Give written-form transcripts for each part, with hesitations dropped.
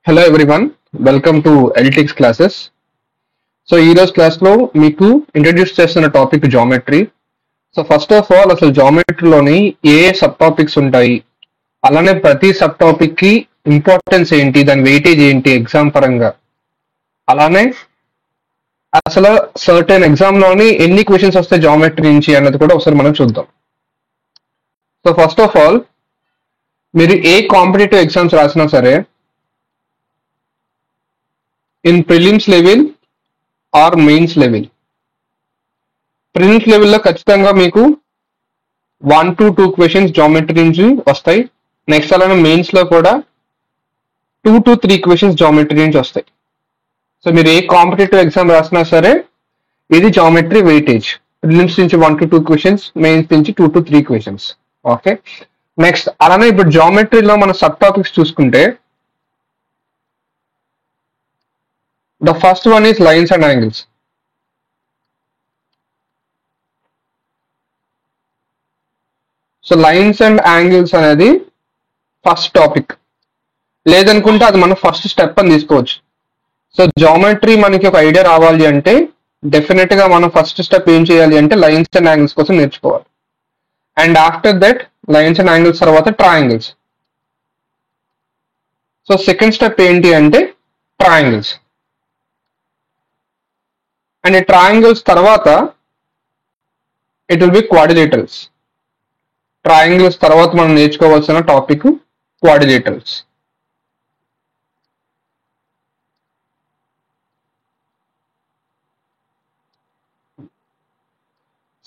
Hello everyone, welcome to Editix classes. So ఈ రోజు class లో మీకు ఇంట్రడ్యూస్ చేస్తున్న topic geometry. So first of all అసలు జామెట్రీలోని ఏ సబ్ టాపిక్స్ ఉంటాయి, అలానే ప్రతి సబ్ టాపిక్ కి ఇంపార్టెన్స్ ఏంటి, దాని వెయిటేజ్ ఏంటి ఎగ్జామ్ పరంగా, అలానే అసలు సర్టెన్ ఎగ్జామ్ లోని ఎన్ని క్వశ్చన్స్ వస్తాయి జామెట్రీ నుంచి అన్నది కూడా ఒకసారి మనం చూద్దాం. సో ఫస్ట్ ఆఫ్ ఆల్ మీరు ఏ కాంపిటేటివ్ ఎగ్జామ్స్ రాసినా సరే in prelims level or mains level, prelims లెవెల్లో ఖచ్చితంగా మీకు 1 to 2 క్వశ్చన్స్ జామెట్రీ నుంచి వస్తాయి. నెక్స్ట్ అలానే మెయిన్స్ లో కూడా 2 to 3 క్వశ్చన్స్ జామెట్రీ నుంచి వస్తాయి. సో మీరు ఏ కాంపిటేటివ్ ఎగ్జామ్ రాసినా సరే ఇది జామెట్రీ వెయిటేజ్. ప్రిలిమ్స్ నుంచి 1 to 2 క్వశ్చన్స్, మెయిన్స్ నుంచి 2 to 3 క్వశ్చన్స్. ఓకే, నెక్స్ట్ అలానే ఇప్పుడు జామెట్రీలో మన సబ్ టాపిక్స్ చూసుకుంటే the first one is lines and angles. So lines and angles అనేది ఫస్ట్ టాపిక్, లేదనుకుంటే అది మనం ఫస్ట్ స్టెప్ అని తీసుకోవచ్చు. సో జామెట్రీ మనకి ఒక ఐడియా రావాలి అంటే డెఫినెట్ గా మనం ఫస్ట్ స్టెప్ ఏం చేయాలి అంటే లైన్స్ అండ్ యాంగిల్స్ కోసం నేర్చుకోవాలి. And after that lines and angles తర్వాత ట్రయాంగిల్స్. సో సెకండ్ స్టెప్ ఏంటి అంటే ట్రయాంగిల్స్. అండ్ ట్రయాంగిల్స్ తర్వాత it will B quadrilaterals. Triangles తర్వాత మనం నేర్చుకోవాల్సిన టాపిక్ క్వాడ్రిలేటరల్స్.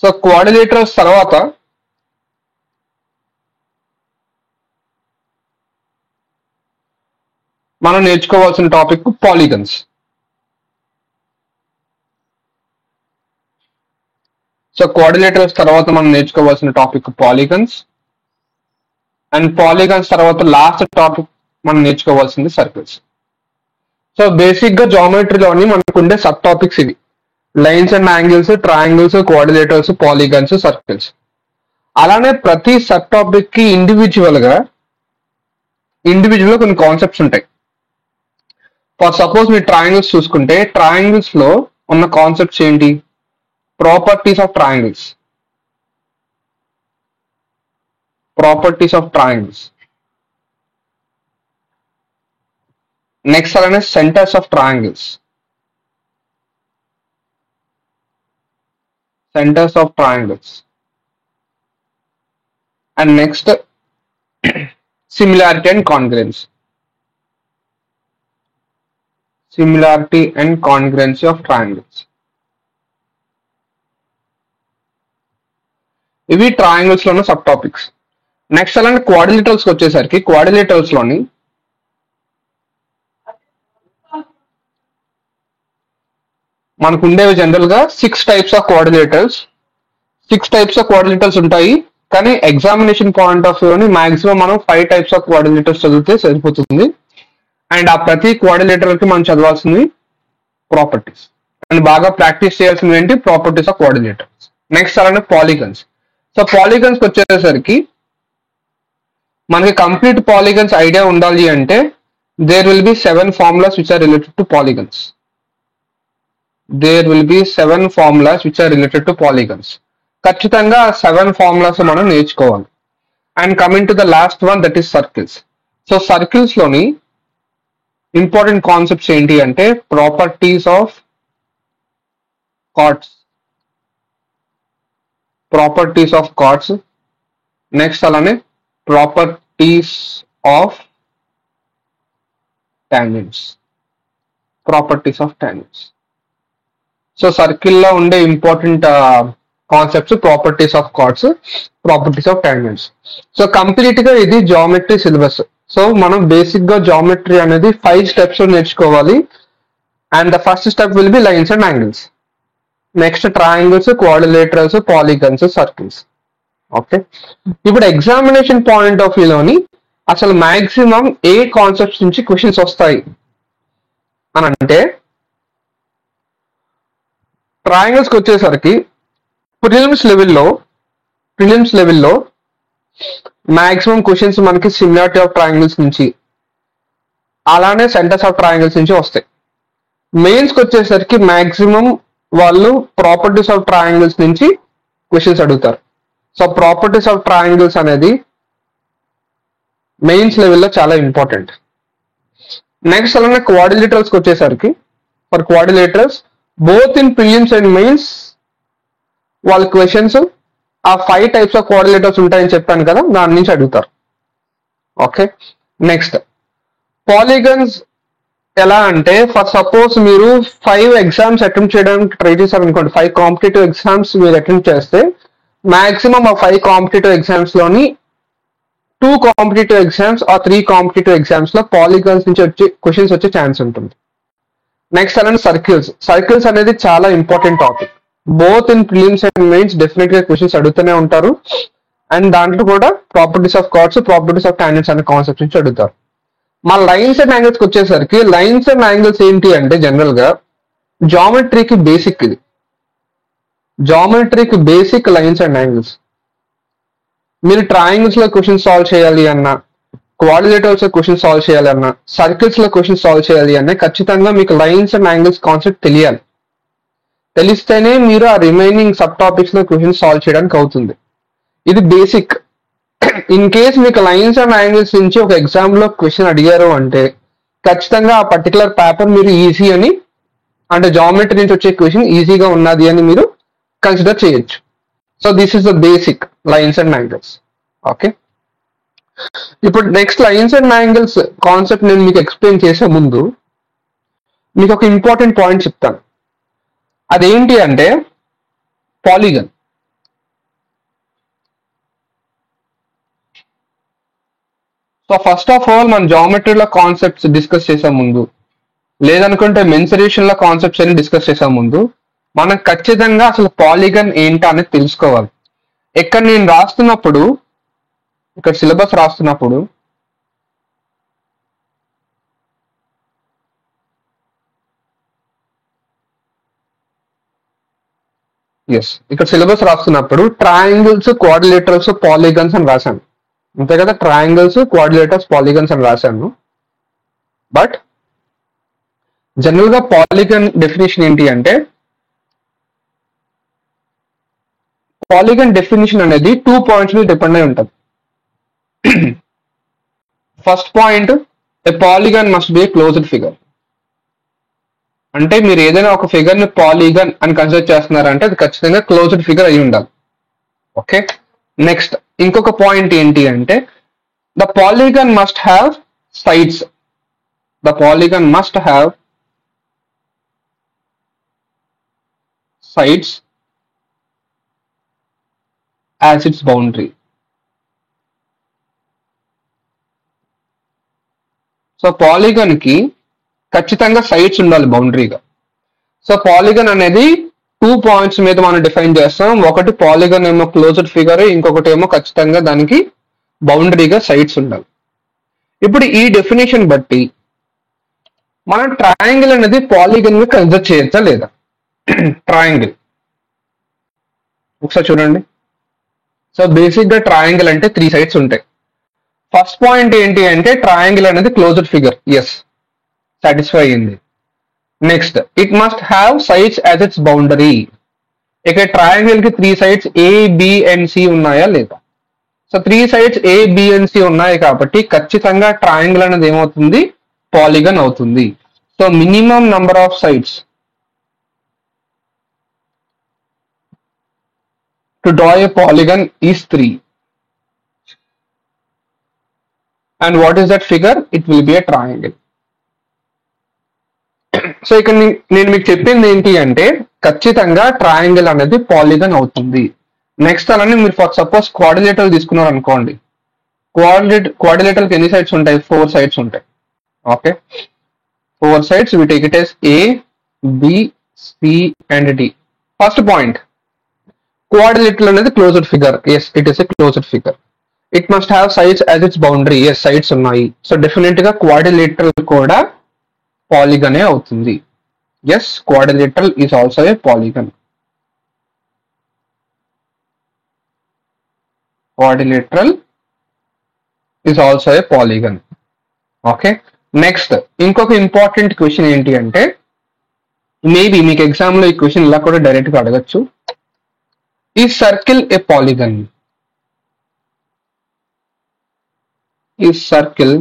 సో క్వాడ్రిలేటరల్స్ తర్వాత మనం నేర్చుకోవాల్సిన టాపిక్ పాలిగన్స్. సో కోఆర్డినేటర్స్ తర్వాత మనం నేర్చుకోవాల్సిన టాపిక్ పాలిగన్స్. అండ్ పాలిగన్స్ తర్వాత లాస్ట్ టాపిక్ మనం నేర్చుకోవాల్సింది సర్కిల్స్. సో బేసిక్ గా జామెట్రీలోని మనకు ఉండే సబ్ టాపిక్స్ ఇవి: lines and angles, triangles, coordinators, polygons, circles. అలానే ప్రతి సబ్ టాపిక్ కి ఇండివిజువల్ కొన్ని కాన్సెప్ట్స్ ఉంటాయి. ఫర్ సపోజ్ మీరు ట్రయాంగిల్స్ చూసుకుంటే ట్రయాంగిల్స్ లో ఉన్న కాన్సెప్ట్స్ ఏంటి? Properties of triangles. Properties of triangles. Next అలానే centers of triangles. Centers of triangles. And next similarity and congruence. Similarity and congruency of triangles. ఇవి ట్రయాంగిల్స్ లోని సబ్ టాపిక్స్. నెక్స్ట్ అలానే quadrilaterals వచ్చేసరికి quadrilaterals లోని మనకు ఉండేవి జనరల్ గా 6 types of quadrilaterals. 6 types of quadrilaterals ఉంటాయి, కానీ ఎగ్జామినేషన్ పాయింట్ ఆఫ్ వ్యూని మాక్సిమం మనం 5 types ఆఫ్ క్వాడ్రిలేటరల్స్ చదివితే సరిపోతుంది. అండ్ ఆ ప్రతి క్వాడ్రిలేటర్ కి మనం చదవాల్సింది ప్రాపర్టీస్, అండ్ బాగా ప్రాక్టీస్ చేయాల్సింది ఏంటి? Properties of quadrilaterals. నెక్స్ట్ అలానే పాలిగన్స్. సో పాలిగన్స్ వచ్చేసరికి మనకి కంప్లీట్ పాలిగన్స్ ఐడియా ఉండాలి అంటే there will be 7 formulas which are related to polygons. There will be 7 formulas which are related to polygons. ఖచ్చితంగా 7 formulas మనం నేర్చుకోవాలి. And coming to the last one, that is circles. So circles లోని important concepts ఏంటి అంటే properties of chords. Properties of chords. Next అలానే properties of tangents. Properties of tangents. So సర్కిల్లో ఉండే important concepts properties of chords, properties of tangents. So complete గా ఇది geometry syllabus. So మనం basic గా జామెట్రీ అనేది 5 steps నేర్చుకోవాలి. And the first step will be lines and angles. Next triangles, coordinators, polygons, circles. Okay, ఇప్పుడు examination point of వ్యూలోని అసలు maximum ఏ concepts నుంచి questions వస్తాయి అని అంటే ట్రయాంగిల్స్కి వచ్చేసరికి ప్రిలిమ్స్ లెవెల్లో మాక్సిమం క్వశ్చన్స్ మనకి సిమిలారిటీ ఆఫ్ ట్రయాంగిల్స్ నుంచి, అలానే సెంటర్స్ ఆఫ్ ట్రయాంగిల్స్ నుంచి వస్తాయి. మెయిన్స్ కి వచ్చేసరికి మాక్సిమం వాళ్ళు ప్రాపర్టీస్ ఆఫ్ ట్రయాంగిల్స్ నుంచి క్వశ్చన్స్ అడుగుతారు. సో ప్రాపర్టీస్ ఆఫ్ ట్రయాంగిల్స్ అనేది మెయిన్స్ లెవెల్లో చాలా ఇంపార్టెంట్. నెక్స్ట్ అలానే క్వాడ్రిలేటరల్స్ కి వచ్చేసరికి for quadrilaterals both in prelims and mains వాళ్ళ క్వశ్చన్స్ ఆ 5 టైప్స్ ఆఫ్ క్వాడ్రిలేటర్స్ ఉంటాయని చెప్పాను కదా, దాని నుంచి అడుగుతారు. ఓకే, నెక్స్ట్ పాలిగన్స్ ఎలా అంటే ఫర్ సపోజ్ మీరు 5 ఎగ్జామ్స్ అటెంప్ట్ చేయడానికి ట్రై చేశారు అనుకోండి, 5 కాంపిటేటివ్ ఎగ్జామ్స్ మీరు అటెంప్ట్ చేస్తే మాక్సిమం ఆ 5 కాంపిటేటివ్ ఎగ్జామ్స్ లోని 2 కాంపిటేటివ్ ఎగ్జామ్స్ ఆ 3 కాంపిటేటివ్ ఎగ్జామ్స్ లో పాలిగన్స్ నుంచి వచ్చే క్వశ్చన్స్ వచ్చే ఛాన్స్ ఉంటుంది. నెక్స్ట్ అలానే సర్కిల్స్ అనేది చాలా important topic. Both in prelims and mains definite గా క్వశ్చన్స్ అడుగుతూనే ఉంటారు. అండ్ దాంట్లో కూడా properties of chords, properties of tangents అనే కాన్సెప్ట్ నుంచి అడుగుతారు. మా లైన్స్ అండ్ యాంగిల్స్ వచ్చేసరికి లైన్స్ అండ్ యాంగిల్స్ ఏంటి అంటే జనరల్ గా జామెట్రీకి బేసిక్. ఇది జామెట్రీకి బేసిక్ లైన్స్ అండ్ యాంగిల్స్. మీరు ట్రయాంగిల్స్ లో క్వశ్చన్ సాల్వ్ చేయాలి అన్నా, క్వాడ్రిలేటర్స్ లో క్వశ్చన్ సాల్వ్ చేయాలి అన్నా, సర్కిల్స్ లో క్వశ్చన్ సాల్వ్ చేయాలి అన్నా ఖచ్చితంగా మీకు లైన్స్ అండ్ యాంగిల్స్ కాన్సెప్ట్ తెలియాలి. తెలిస్తేనే మీరు ఆ రిమైనింగ్ సబ్ టాపిక్స్ లో క్వశ్చన్ సాల్వ్ చేయడానికి అవుతుంది. ఇది బేసిక్. ఇన్ కేస్ మీకు లైన్స్ అండ్ యాంగిల్స్ నుంచి ఒక ఎగ్జామ్ లో క్వశ్చన్ అడిగారు అంటే ఖచ్చితంగా ఆ పర్టికులర్ పేపర్ మీరు ఈజీ అని, అంటే జామెట్రీ నుంచి వచ్చే క్వశ్చన్ ఈజీగా ఉన్నది అని మీరు కన్సిడర్ చేయొచ్చు. So this is the basic lines and angles. Okay, ఇప్పుడు next lines and angles concept నేను మీకు ఎక్స్ప్లెయిన్ చేసే ముందు మీకు ఒక ఇంపార్టెంట్ పాయింట్ చెప్తాను. అదేంటి అంటే polygon. So first of all మన జామెట్రీలో కాన్సెప్ట్స్ డిస్కస్ చేసే ముందు, లేదనుకుంటే మెన్సరేషన్ లో కాన్సెప్ట్స్ అని డిస్కస్ చేసే ముందు మనం ఖచ్చితంగా అసలు పాలిగన్ ఏంటా అనేది తెలుసుకోవాలి. ఇక్కడ నేను రాస్తున్నప్పుడు, ఇక్కడ సిలబస్ రాస్తున్నప్పుడు ఇక్కడ సిలబస్ రాస్తున్నప్పుడు ట్రయాంగిల్స్, క్వాడ్రిలేటరల్స్, పాలిగన్స్ అని రాశాను. అంతే కదా, ట్రయాంగిల్స్, క్వాడ్రిలేటర్స్, పాలిగన్స్ అని రాశాను. బట్ జనరల్ గా పాలిగన్ డెఫినేషన్ ఏంటి అంటే, పాలిగన్ డెఫినేషన్ అనేది 2 పాయింట్స్ మీద డిపెండ్ అయి ఉంటుంది. First point, A polygon must be A closed figure. అంటే మీరు ఏదైనా ఒక ఫిగర్ ని పాలిగన్ అని కన్సిడర్ చేస్తున్నారంటే అది ఖచ్చితంగా క్లోజ్డ్ ఫిగర్ అయి ఉండాలి. ఓకే, నెక్స్ట్ ఇంకొక పాయింట్ ఏంటి అంటే the polygon must have sides. The polygon must have sides as its boundary. So polygon కి ఖచ్చితంగా సైడ్స్ ఉండాలి బౌండరీగా. సో పాలిగన్ అనేది 2 పాయింట్స్ మీద మనం డిఫైన్ చేస్తాం. ఒకటి పాలిగన్ ఏమో క్లోజ్డ్ ఫిగర్, ఇంకొకటి ఏమో ఖచ్చితంగా దానికి బౌండరీగా సైడ్స్ ఉండాలి. ఇప్పుడు ఈ డెఫినేషన్ బట్టి మనం ట్రయాంగిల్ అనేది పాలిగన్ గా కన్సిడర్ చేయొచ్చా లేదా? ట్రయాంగిల్ ఒకసారి చూడండి. సో బేసిక్ గా ట్రయాంగిల్ అంటే 3 సైడ్స్ ఉంటాయి. ఫస్ట్ పాయింట్ ఏంటి అంటే ట్రయాంగిల్ అనేది క్లోజ్డ్ ఫిగర్. ఎస్, సాటిస్ఫై అయింది. Next, it must have sides as its boundary. ఇక ట్రయాంగిల్ కి 3 sides A, B and C ఉన్నాయా లేదా? So 3 sides A, B and C ఉన్నాయి కాబట్టి ఖచ్చితంగా ట్రయాంగిల్ అనేది ఏమవుతుంది? పాలిగన్ అవుతుంది. So minimum number of sides to draw a polygon is 3. And what is that figure? It will be a triangle. So ఇక్కడ నేను మీకు చెప్పింది ఏంటి అంటే ఖచ్చితంగా ట్రయాంగిల్ అనేది పాలిగన్ అవుతుంది. నెక్స్ట్ అలానే మీరు ఫర్ సపోజ్ క్వాడ్రిలేటర్ తీసుకున్నారు అనుకోండి. క్వాడ్రిలేటర్ కి ఎన్ని సైడ్స్ ఉంటాయి? 4 సైడ్స్ ఉంటాయి. Okay, 4 sides. We take it as A, B, C and D. First point, quadrilateral అనేది closed figure. Yes, it is a closed figure. It must have sides as its boundary. Yes, sides ఉన్నాయి. So definite గా quadrilateral కూడా పాలిగనే అవుతుంది. Yes, quadrilateral is also a polygon. Quadrilateral is also a polygon. Okay. Next ఇంకొక important question ఏంటి అంటే, maybe మీకు exam లో ఈ క్వశ్చన్ ఇలా కూడా డైరెక్ట్ గా అడగచ్చు. ఈ సర్కిల్ ఏ పాలిగన్? ఈ circle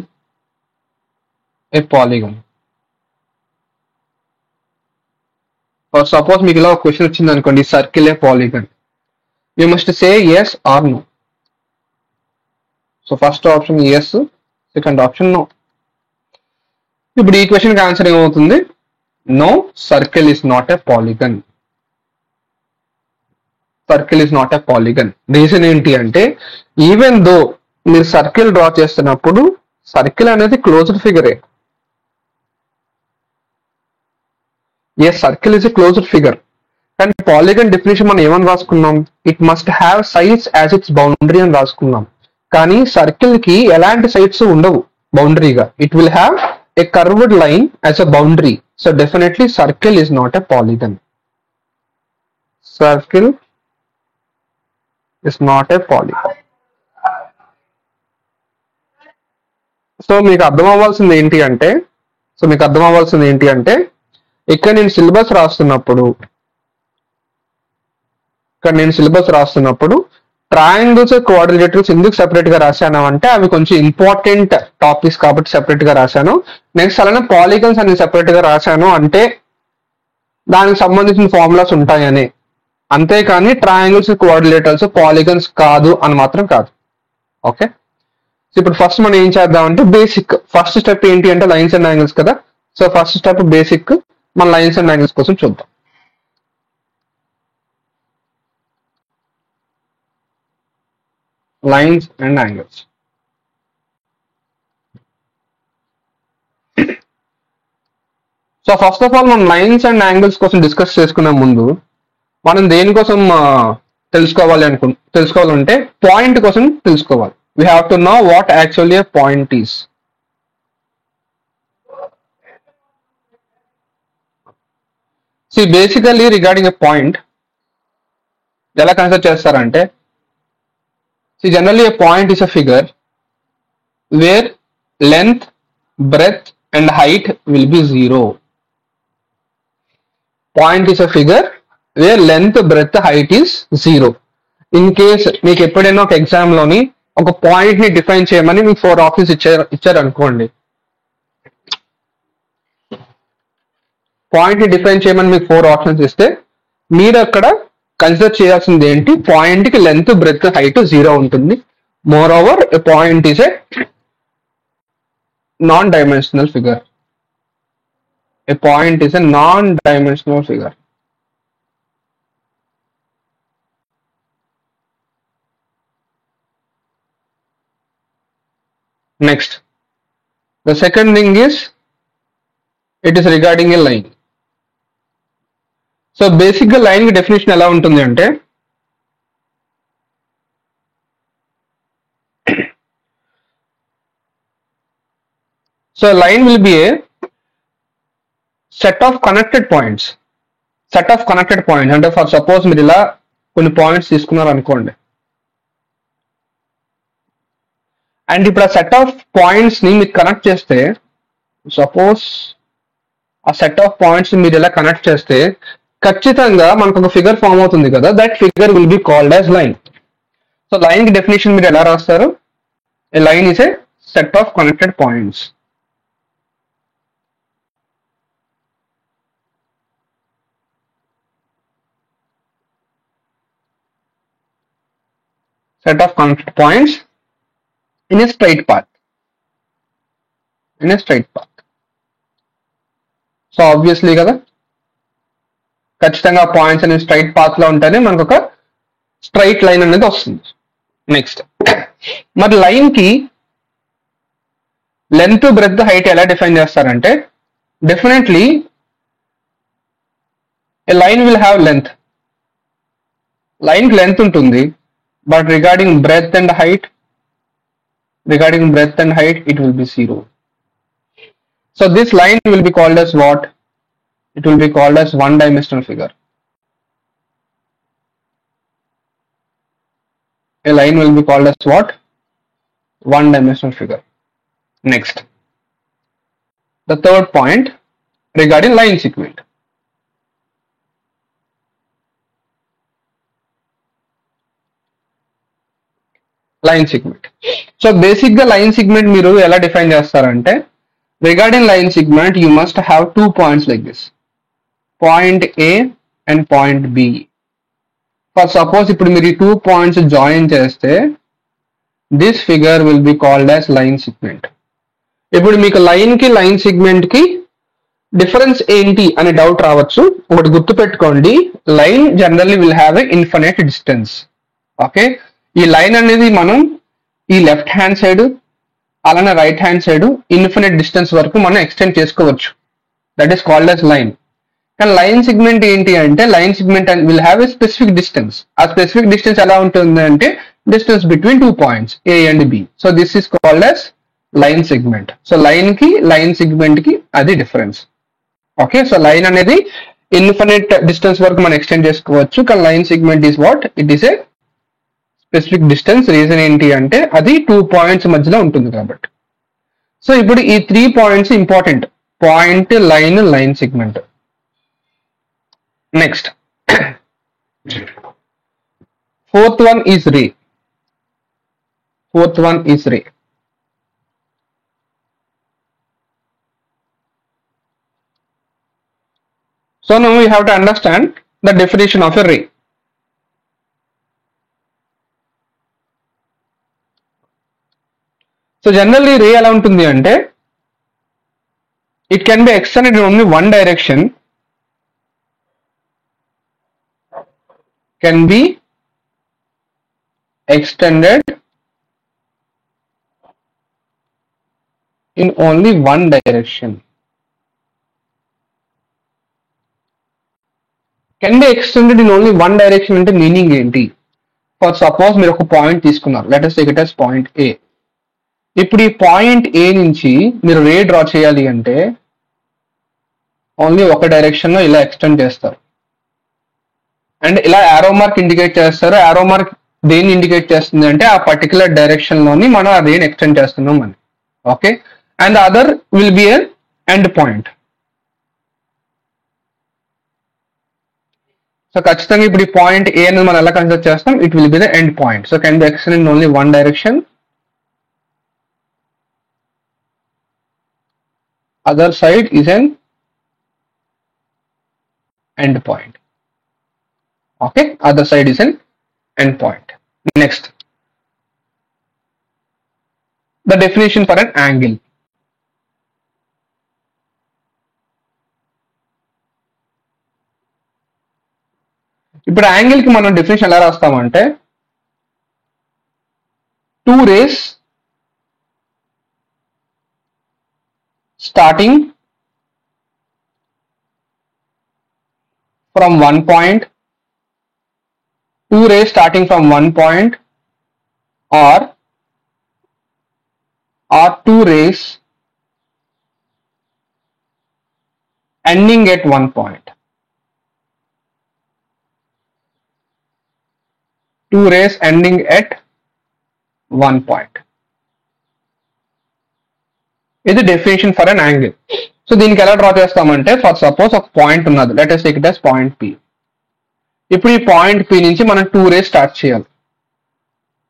a polygon? For suppose మీకు ఇలా ఒక క్వశ్చన్ వచ్చింది అనుకోండి, circle a polygon, you must say yes or no. So first option yes, second option no. ఇప్పుడు ఈ క్వశ్చన్ కి ఆన్సర్ ఏమవుతుంది? No, circle is not a polygon. Circle is not a polygon. Reason ఏంటి అంటే, even though మీరు circle draw చేస్తున్నప్పుడు circle అనేది closed ఫిగరే. Yes, circle is a closed figure. కానీ పాలిగన్ డెఫినేషన్ మనం ఏమని రాసుకున్నాం? It must have sides as its boundary అని రాసుకున్నాం. కానీ సర్కిల్ కి ఎలాంటి సైడ్స్ ఉండవు బౌండరీగా. It will have a curved line as a boundary. So definitely circle is not a polygon. Circle is not a polygon. So మీకు అర్థం అవ్వాల్సింది ఏంటి అంటే, ఇక్కడ నేను సిలబస్ రాస్తున్నప్పుడు ట్రయాంగిల్స్, క్వాడ్రిలేటరల్స్ ఎందుకు సెపరేట్ గా రాశాను అంటే, అవి కొంచెం ఇంపార్టెంట్ టాపిక్స్ కాబట్టి సెపరేట్ గా రాశాను. నెక్స్ట్ అలానే పాలిగన్స్ అని సెపరేట్ గా రాశాను అంటే దానికి సంబంధించిన ఫార్ములాస్ ఉంటాయని. అంతేకాని ట్రయాంగిల్స్, క్వాడ్రిలేటరల్స్ పాలిగన్స్ కాదు అని మాత్రం కాదు. ఓకే, ఇప్పుడు ఫస్ట్ మనం ఏం చేద్దామంటే, బేసిక్ ఫస్ట్ స్టెప్ ఏంటి అంటే లైన్స్ అండ్ యాంగిల్స్ కదా. సో ఫస్ట్ స్టెప్ బేసిక్, మన లైన్స్ అండ్ యాంగిల్స్ కోసం చూద్దాం. Lines and angles. So first of all మనం లైన్స్ అండ్ యాంగిల్స్ కోసం డిస్కస్ చేసుకునే ముందు మనం దేనికోసం తెలుసుకోవాలంటే పాయింట్ కోసం తెలుసుకోవాలి. We have to know what actually a point is. See, basically regarding a point, ఎలా కన్సిడర్ చేస్తారంటే, see, generally a point is a figure where length, breadth and height will be 0. Point is a figure where length, breadth, height is 0. In case మీకు ఎప్పుడైనా ఒక exam లోని ఒక point ని define చేయమని మీకు 4 ఆప్షన్స్ ఇచ్చారు అనుకోండి. పాయింట్ ని డిఫైన్ చేయమని మీకు 4 ఆప్షన్స్ ఇస్తే మీరు అక్కడ కన్సిడర్ చేయాల్సింది ఏంటి? పాయింట్ కి లెంత్, బ్రెడ్త్, హైట్ 0 ఉంటుంది. More over a point is a non dimensional figure. A point is a non dimensional figure. Next, the second thing is it is regarding a line. So basic గా line కి definition ఎలా ఉంటుంది అంటే, so line will be A set of connected points. అంటే for suppose మీరు ఇలా కొన్ని points తీసుకున్నారు అనుకోండి, అండ్ ఇప్పుడు ఆ సెట్ ఆఫ్ పాయింట్స్ ని మీరు కనెక్ట్ చేస్తే, సపోజ్ ఆ సెట్ ఆఫ్ పాయింట్స్ మీరు ఇలా కనెక్ట్ చేస్తే ఖచ్చితంగా మనకు ఒక ఫిగర్ ఫామ్ అవుతుంది కదా. That figure will be called as line. So line కి డెఫినేషన్ మీరు ఎలా రాస్తారు? A line is a set of connected points. Set of connected points in a straight path. So obviously కదా, ఖచ్చితంగా పాయింట్స్ అనేది straight path లో ఉంటేనే మనకు ఒక స్ట్రైట్ లైన్ అనేది వస్తుంది. నెక్స్ట్, మరి లైన్ కి లెంత్, బ్రెడ్త్, హైట్ ఎలా డిఫైన్ చేస్తారంటే, definitely A line will have length. Line కి లెంత్ ఉంటుంది, but regarding breadth and height it will be 0. So this line will be called as what? It will be called as one-dimensional figure. A line will be called as what? One-dimensional figure. Next, The third point regarding line segment. Line segment. So basic గా line segment మీరు ఎలా define చేస్తారంటే, regarding line segment you must have 2 points like this, point A and point B. For suppose ఇప్పుడు మీరు 2 points join చేస్తే this figure will be called as line segment. ఇప్పుడు మీకు line కి లైన్ సెగ్మెంట్ కి డిఫరెన్స్ ఏంటి అనే డౌట్ రావచ్చు. ఒకటి గుర్తు పెట్టుకోండి, line generally will have a infinite distance. Okay, ఈ లైన్ అనేది మనం ఈ లెఫ్ట్ హ్యాండ్ సైడ్ అలానే right hand side infinite distance వరకు మనం ఎక్స్టెండ్ చేసుకోవచ్చు. That is called as line. కానీ లైన్ సెగ్మెంట్ ఏంటి అంటే, line segment will have a specific distance. ఆ స్పెసిఫిక్ డిస్టెన్స్ ఎలా ఉంటుంది అంటే distance between 2 points A and B. So this is called as line segment. So line కి line segment కి అది డిఫరెన్స్. ఓకే, సో లైన్ అనేది ఇన్ఫినిట్ డిస్టెన్స్ వరకు మనం ఎక్స్టెండ్ చేసుకోవచ్చు, కానీ line segment is what, it is a specific distance. Reason ఏంటి అంటే అది 2 పాయింట్స్ మధ్యలో ఉంటుంది కాబట్టి. సో ఇప్పుడు ఈ 3 points important, point, line, line segment. Next fourth one is ray. Fourth one is ray. So now we have to understand the definition of a ray. So generally ray ఎలా ఉంటుంది అంటే, it can be extended in only one direction, can be extended in only one direction. Can be extended in only one direction అంటే meaning ఏంటి? For suppose మీరు ఒక point తీసుకున్నారు, let us take it as point A. ఇప్పుడు ఈ point A నుంచి మీరు రే draw చేయాలి అంటే ఓన్లీ ఒక డైరెక్షన్ లో ఇలా ఎక్స్టెండ్ చేస్తారు. అండ్ ఇలా యారో మార్క్ ఇండికేట్ చేస్తారు. యారో మార్క్ దేన్ని ఇండికేట్ చేస్తుంది అంటే ఆ పర్టికులర్ డైరెక్షన్ లోని మనం ఆ రేని ఎక్స్టెండ్ చేస్తున్నాం అని. Okay, and the other will be an end point. So ఖచ్చితంగా ఇప్పుడు ఈ పాయింట్ A అనేది మనం ఎలా కన్సిడర్ చేస్తాం, it will be the end point. So can be extended in only one direction, other side is an end point. Okay, other side is an end point. Next, the definition for an angle. ఇప్పుడు angle కి మనం definition ఎలా రాస్తామంటే, 2 rays starting from one point, 2 rays starting from one point, or 2 rays ending at one point. 2 rays ending at one point. ఇది definition for an angle. So దీనికి ఎలా draw చేస్తామంటే, for suppose ఒక point ఉన్నది, let us take it as point P. ఇప్పుడు ఈ point P నుంచి మనం 2 rays స్టార్ట్ చేయాలి.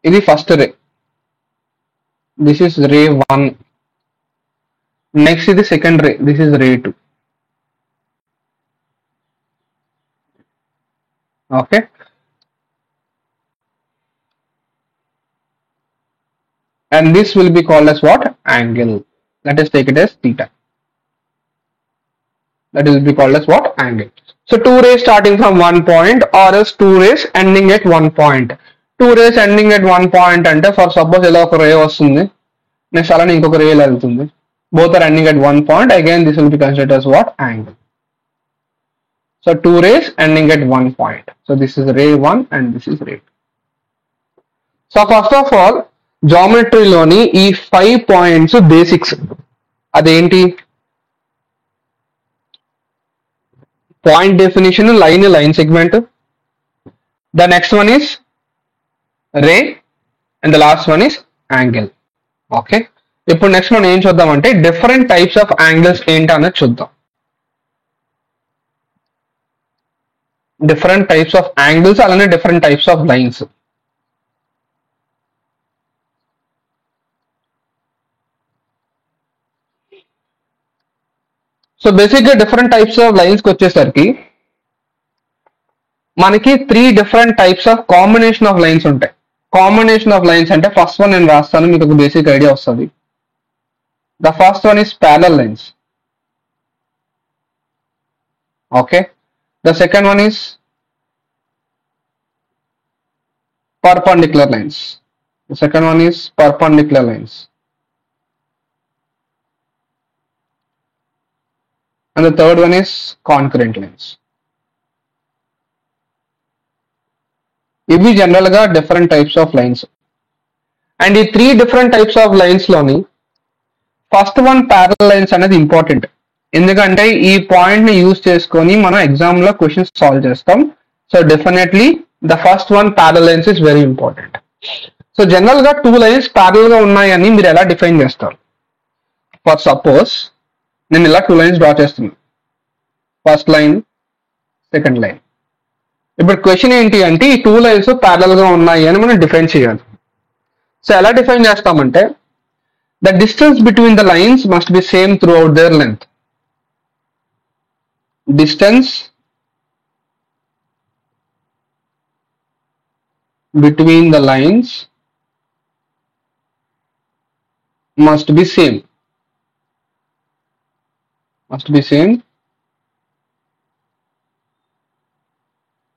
ఇది first ray, this is ray 1. Next ఇది second ray, this is ray 2. Okay, and this will be called as what, angle. Let us take it as theta. That will be called as what, angle. So 2 rays starting from one point, or else 2 rays ending at one point. 2 rays ending at one point అంటే for suppose ఇలా ఒక రే వస్తుంది, next అలానే ఇంకొక రే వెళ్తుంది, both are ending at one point. Again this will be considered as what, angle. So 2 rays ending at one point. So this is ray 1 and this is ray 2. So first of all, జామెట్రీలోని ఈ 5 points basics. అదేంటి, point definition, line, line segment. The next one is ray, and the last one is angle. Okay, ఇప్పుడు next మనం ఏం చూద్దామంటే different types of angles ఏంటి అన్నది చూద్దాం. Different types of angles అలానే different types of lines. So బేసిక్గా different types of లైన్స్కి వచ్చేసరికి మనకి 3 different types of combination of lines ఉంటాయి. కాంబినేషన్ ఆఫ్ లైన్స్ అంటే ఫస్ట్ వన్ నేను రాస్తాను, మీకు ఒక బేసిక్ ఐడియా వస్తుంది. The first one is parallel lines. Okay, the second one is perpendicular lines. The second one is perpendicular lines. And the third one is concurrent lines. ఇవి general గా different types of lines. And ఈ 3 different types of lines లోని first one parallel lines అనేది important. ఎందుకంటే ఈ point ని use చేసుకొని మనం ఎగ్జామ్ లో క్వశ్చన్స్ సాల్వ్ చేస్తాం. So definitely the first one parallel lines is very important. So general గా 2 లైన్స్ ప్యారలల్ గా ఉన్నాయని మీరు ఎలా డిఫైన్ చేస్తారు? ఫర్ సపోజ్ నేను ఇలా 2 లైన్స్ డ్రా చేస్తున్నాను, ఫస్ట్ లైన్, సెకండ్ లైన్. ఇప్పుడు క్వశ్చన్ ఏంటి అంటే ఈ 2 లైన్స్ ప్యారలల్ గా ఉన్నాయి అని మనం డిఫైన్ చేయాలి. సో ఎలా డిఫైన్ చేస్తామంటే the distance between the lines must be same throughout their length. Distance between the lines must be same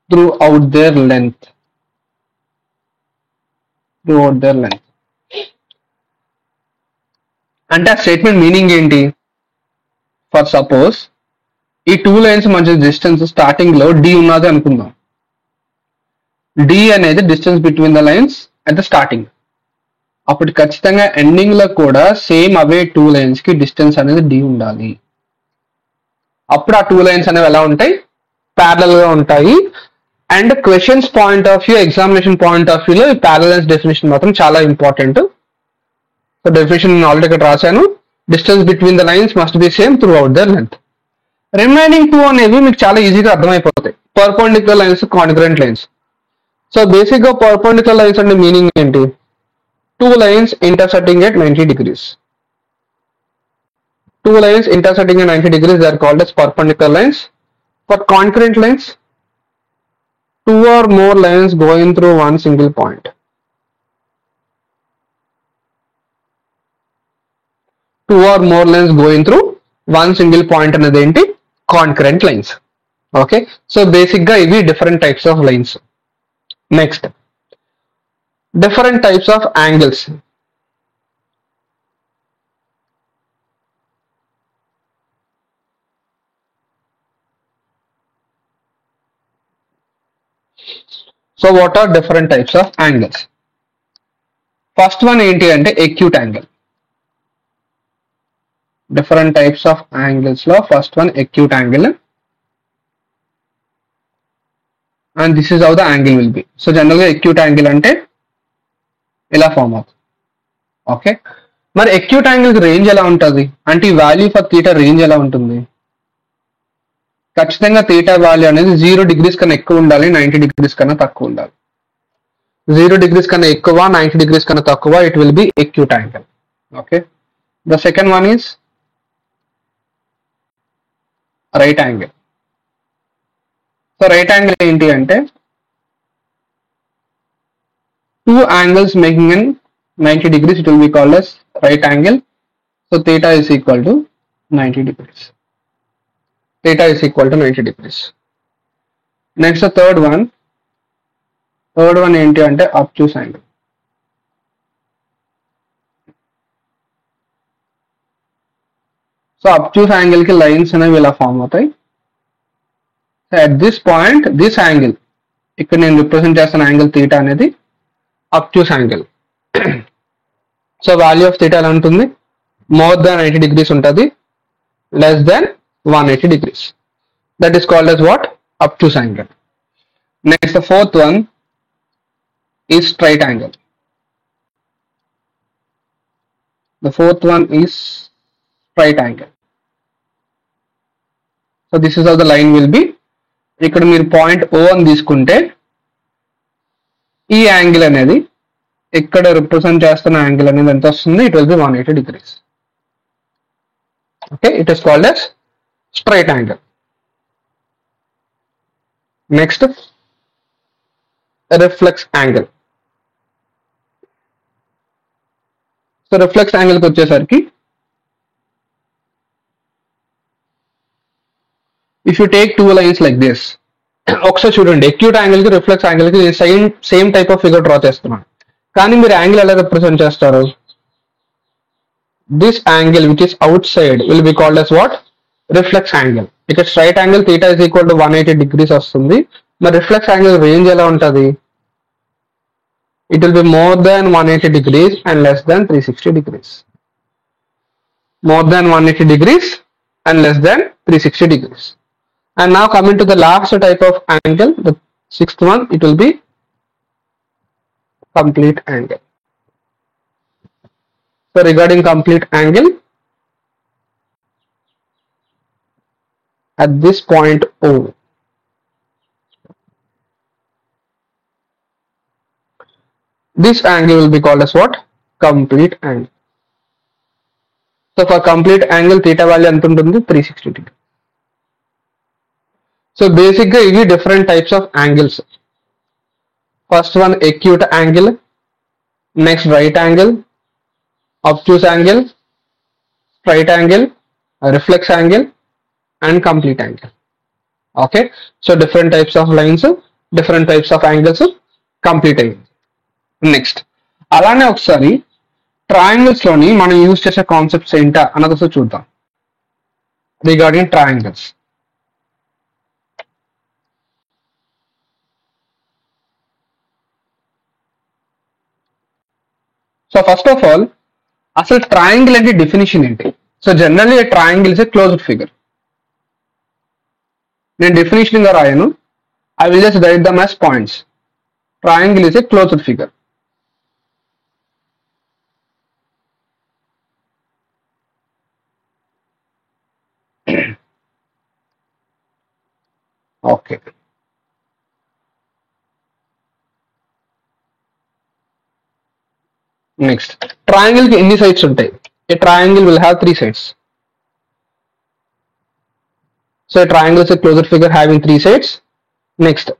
throughout their length. అంటే ఆ స్టేట్మెంట్ మీనింగ్ ఏంటి? ఫర్ సపోజ్ ఈ 2 లైన్స్ మధ్య డిస్టెన్స్ స్టార్టింగ్ లో d ఉన్నది అనుకుందాం. d అనేది distance between the lines at the starting. అప్పుడు ఖచ్చితంగా ఎండింగ్ లో కూడా సేమ్ అవే 2 లైన్స్ కి డిస్టెన్స్ అనేది d ఉండాలి. అప్పుడు ఆ 2 లైన్స్ అనేవి ఎలా ఉంటాయి? ప్యారలల్ గా ఉంటాయి. And questions point of view, examination point of వ్యూలో ఈ ప్యారలల్ లైన్స్ డెఫినేషన్ మాత్రం చాలా ఇంపార్టెంట్. సో డెఫినేషన్ నేను ఆల్రెడీ ఇక్కడ రాశాను. Distance between the lines must be same throughout their length. Remaining 2 అనేవి మీకు చాలా ఈజీగా అర్థమైపోతాయి. Perpendicular lines, congruent lines. So basic గా పర్పెండిక్యులర్ లైన్స్ అంటే మీనింగ్ ఏంటి? 2 lines intersecting at 90 degrees. 2 lines intersecting at 90 degrees, they are called as perpendicular lines. For concurrent lines, 2 or more lines going through one single point. 2 or more lines going through one single point అనేది ఏంటి? Concurrent lines. Okay, so basic గా ఇవి different types of lines. Next, different types of angles. So what are different types of angles? First one ఏంటి అంటే acute angle. Different types of angles లో first one acute angle, and this is how the angle will be. So generally acute angle అంటే ఇలా form అవుతుంది. Okay, మరి acute angle range ఎలా ఉంటుంది అంటే ఈ వాల్యూ ఫర్ థీటా రేంజ్ ఎలా ఉంటుంది? ఖచ్చితంగా థీటా వాల్యూ అనేది 0 degrees కన్నా ఎక్కువ ఉండాలి, 90 degrees కన్నా తక్కువ ఉండాలి. 0 degrees కన్నా ఎక్కువ, 90 degrees కన్నా తక్కువ, it will be acute angle. Okay, the second one is right angle. So right angle ఏంటి అంటే 2 angles making an 90 degrees, it will be called as right angle. So theta is equal to 90 degrees. Theta is equal to 90 degrees. Next, the third one ఏంటి అంటే obtuse angle. So obtuse angle కి lines అనేవి ఇలా form అవుతాయి. So at this point this angle, ఇక్కడ నేను represent చేస్తున్న angle theta అనేది obtuse angle. So value of theta ఎలా ఉంటుంది? మోర్ దాన్ 90 degrees ఉంటుంది, less than 180 degrees. That is called as what? Obtuse angle. Next, the fourth one is straight angle. The fourth one is right angle. So this is how the line will be. ఇక్కడ మీరు point O అని తీసుకుంటే ఈ angle అనేది ఇక్కడ represent చేస్తున్న angle అనేది ఎంత వస్తుంది? It will B 180 degrees. Okay, it is called as straight angle. Next, reflex angle. So reflex angle కి వచ్చేసరికి if you take two lines like this, ఒకసారి చూడండి, acute angle కి రిఫ్లెక్స్ యాంగిల్ కి same type of figure draw చేస్తున్నాను, కానీ మీరు angle ఎలా రిప్రజెంట్ చేస్తారు? This angle which is outside will be called as what? Reflex angle. ఇక్కడ straight angle theta is equal to 180 degrees వస్తుంది. మరి reflex angle range ఎలా ఉంటుంది? It will be more than 180 degrees and less than 360 degrees. More than 180 degrees and less than 360 degrees. And now coming to the last type of angle, the sixth one, it will be complete angle. So regarding complete angle, at this point O, this angle will be called as what? Complete angle. So for complete angle, theta value ఎంత ఉంటుంది? 360 degree. So basically ఇవి different types of angles. First one acute angle, next right angle, obtuse angle, straight angle, reflex angle, and complete angle. Okay, so different types of lines, different types of angles, complete angle. Next, అలానే ఒకసారి triangles లోని మనం use చేసే concepts ఏంటా అన్నది ఒకసారి చూద్దాం. Regarding triangles, so first of all అసలు ట్రయాంగిల్ అంటే డెఫినేషన్ ఏంటి? So generally triangle is a closed figure. నేను డెఫినేషన్ గా రాయను, I will just write them as points. Triangle is a closed figure. Okay, next, triangle కి ఎన్ని sides ఉంటాయి? A triangle will have 3 sides. So triangle is a closed figure having 3 sides. Next,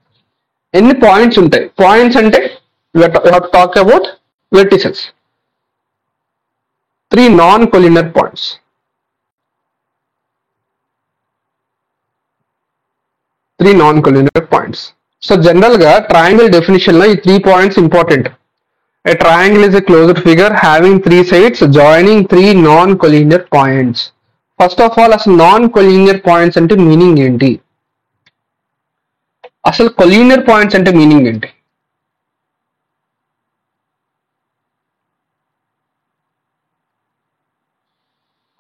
ఎన్ని points ఉంటాయి? Points అంటే we have to talk about vertices. 3 non-collinear points. So general గా triangle definition లో ఈ 3 points important. A triangle is a closed figure having 3 sides joining 3 non-collinear points. First of all, అసలు non-collinear points అంటే meaning ఏంటి? అసలు collinear points అంటే meaning ఏంటి?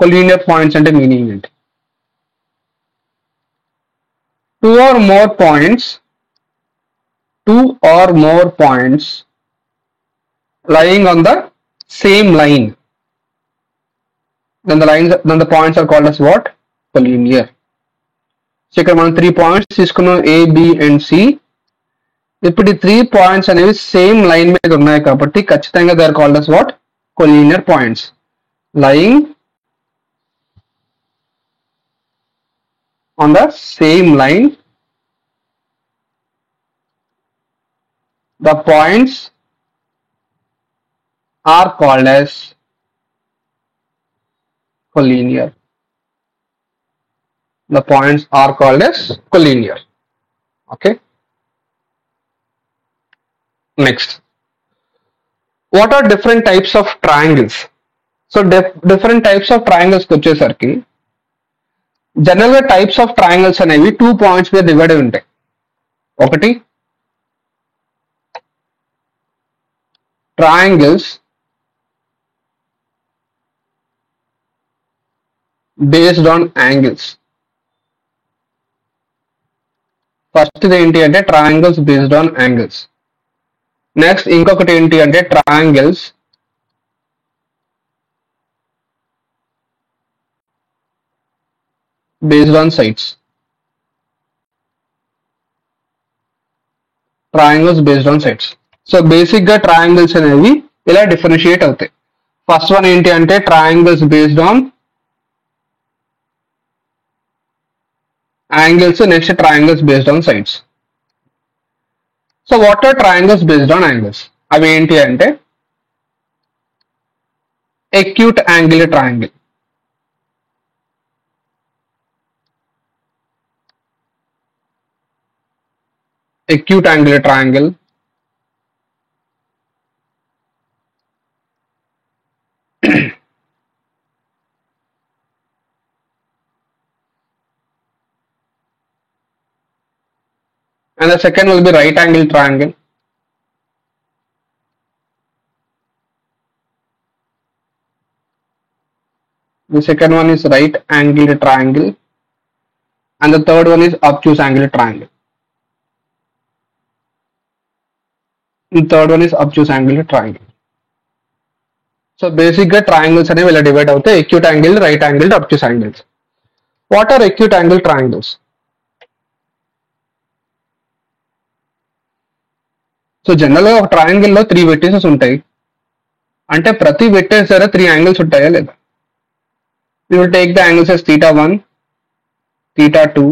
collinear points అంటే మీనింగ్ ఏంటి? 2 or more points lying on the same line, then the points are called as what? Collinear. So ఇక్కడ మనం 3 points తీసుకున్నాం, A, B and C. ఇప్పుడు ఈ 3 points అనేవి సేమ్ లైన్ మీద ఉన్నాయి కాబట్టి ఖచ్చితంగా they are called as what? Collinear points. Lying on the same line, the points are called as collinear. The points are called as collinear. Okay. Next, what are different types of triangles? So different types of triangles వచ్చేసరికి general గా types of triangles అనేవి 2 points మీద divide అయి ఉంటాయి. ఒకటి triangles based on angles. First ఏంటి అంటే triangles based on angles. Next ఇంకొకటి ఏంటి అంటే triangles based on sides. Triangles based on sides. So basic గా ట్రయాంగిల్స్ అనేవి ఇలా డిఫరెన్షియేట్ అవుతాయి. ఫస్ట్ వన్ ఏంటి అంటే triangles based on angles, next triangles based on sides. So what are triangles based on angles? అవి ఏంటి అంటే acute angular triangle, acute angular triangle, and the second will be right angle triangle. The second one is right angle triangle, and the third one is obtuse angle triangle. The third one is obtuse angle triangle. So basically triangles అనేవి ఇలా divide అవుతాయి, acute angle, right angle, obtuse angles. What are acute angle triangles? So general గా ఒక triangle లో 3 vertices ఉంటాయి. అంటే ప్రతి vertex దగ్గర 3 యాంగిల్స్ ఉంటాయా లేదా? We will take the angles as theta 1, theta 2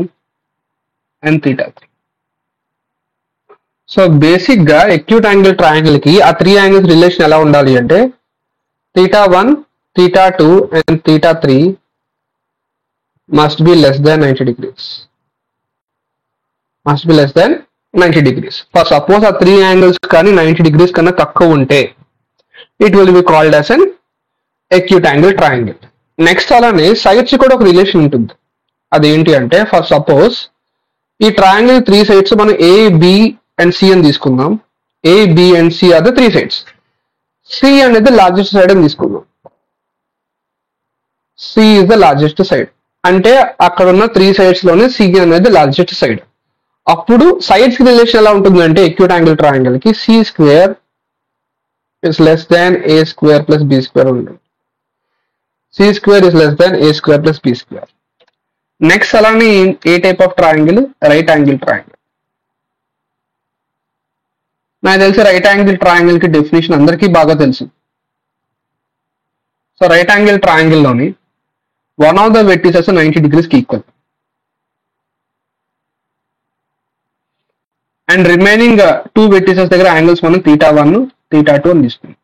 and theta 3. So basic గా acute angle triangle కి ఆ 3 యాంగిల్స్ రిలేషన్ ఎలా ఉండాలి అంటే theta 1, theta 2 and theta 3 must be less than 90 degrees. Must be less than 90 degrees. For suppose ఆ 3 angles కానీ 90 degrees కన్నా తక్కువ ఉంటే it will be called as an acute angle triangle. Next అలానే సైడ్స్ కూడా ఒక రిలేషన్ ఉంటుంది. అదేంటి అంటే ఫర్ సపోజ్ ఈ ట్రయాంగిల్ 3 సైడ్స్ మనం ఏ బి అండ్ సి అని తీసుకుందాం. A B and C are the 3 sides. C అనేది లార్జెస్ట్ సైడ్ అని తీసుకుందాం. C is the largest side అంటే అక్కడ ఉన్న 3 సైడ్స్ లోనే సి అనేది లార్జెస్ట్ సైడ్. అప్పుడు సైడ్స్ కి రిలేషన్ ఎలా ఉంటుంది అంటే acute angle triangle కి C square is less than A square plus B square ఉంటుంది. C square is less than a square plus b square. Next అలానే ఏ type of triangle? Right angle triangle. నాకు తెలిసి right angle triangle కి definition అందరికీ బాగా తెలుసు. So right angle triangle లోని one of the vertices 90 degrees కి ఈక్వల్ అండ్ రిమైనింగ్ 2 వెర్టిసెస్ దగ్గర యాంగిల్స్ మనం theta 1, theta 2 అని తీసుకుంటాం.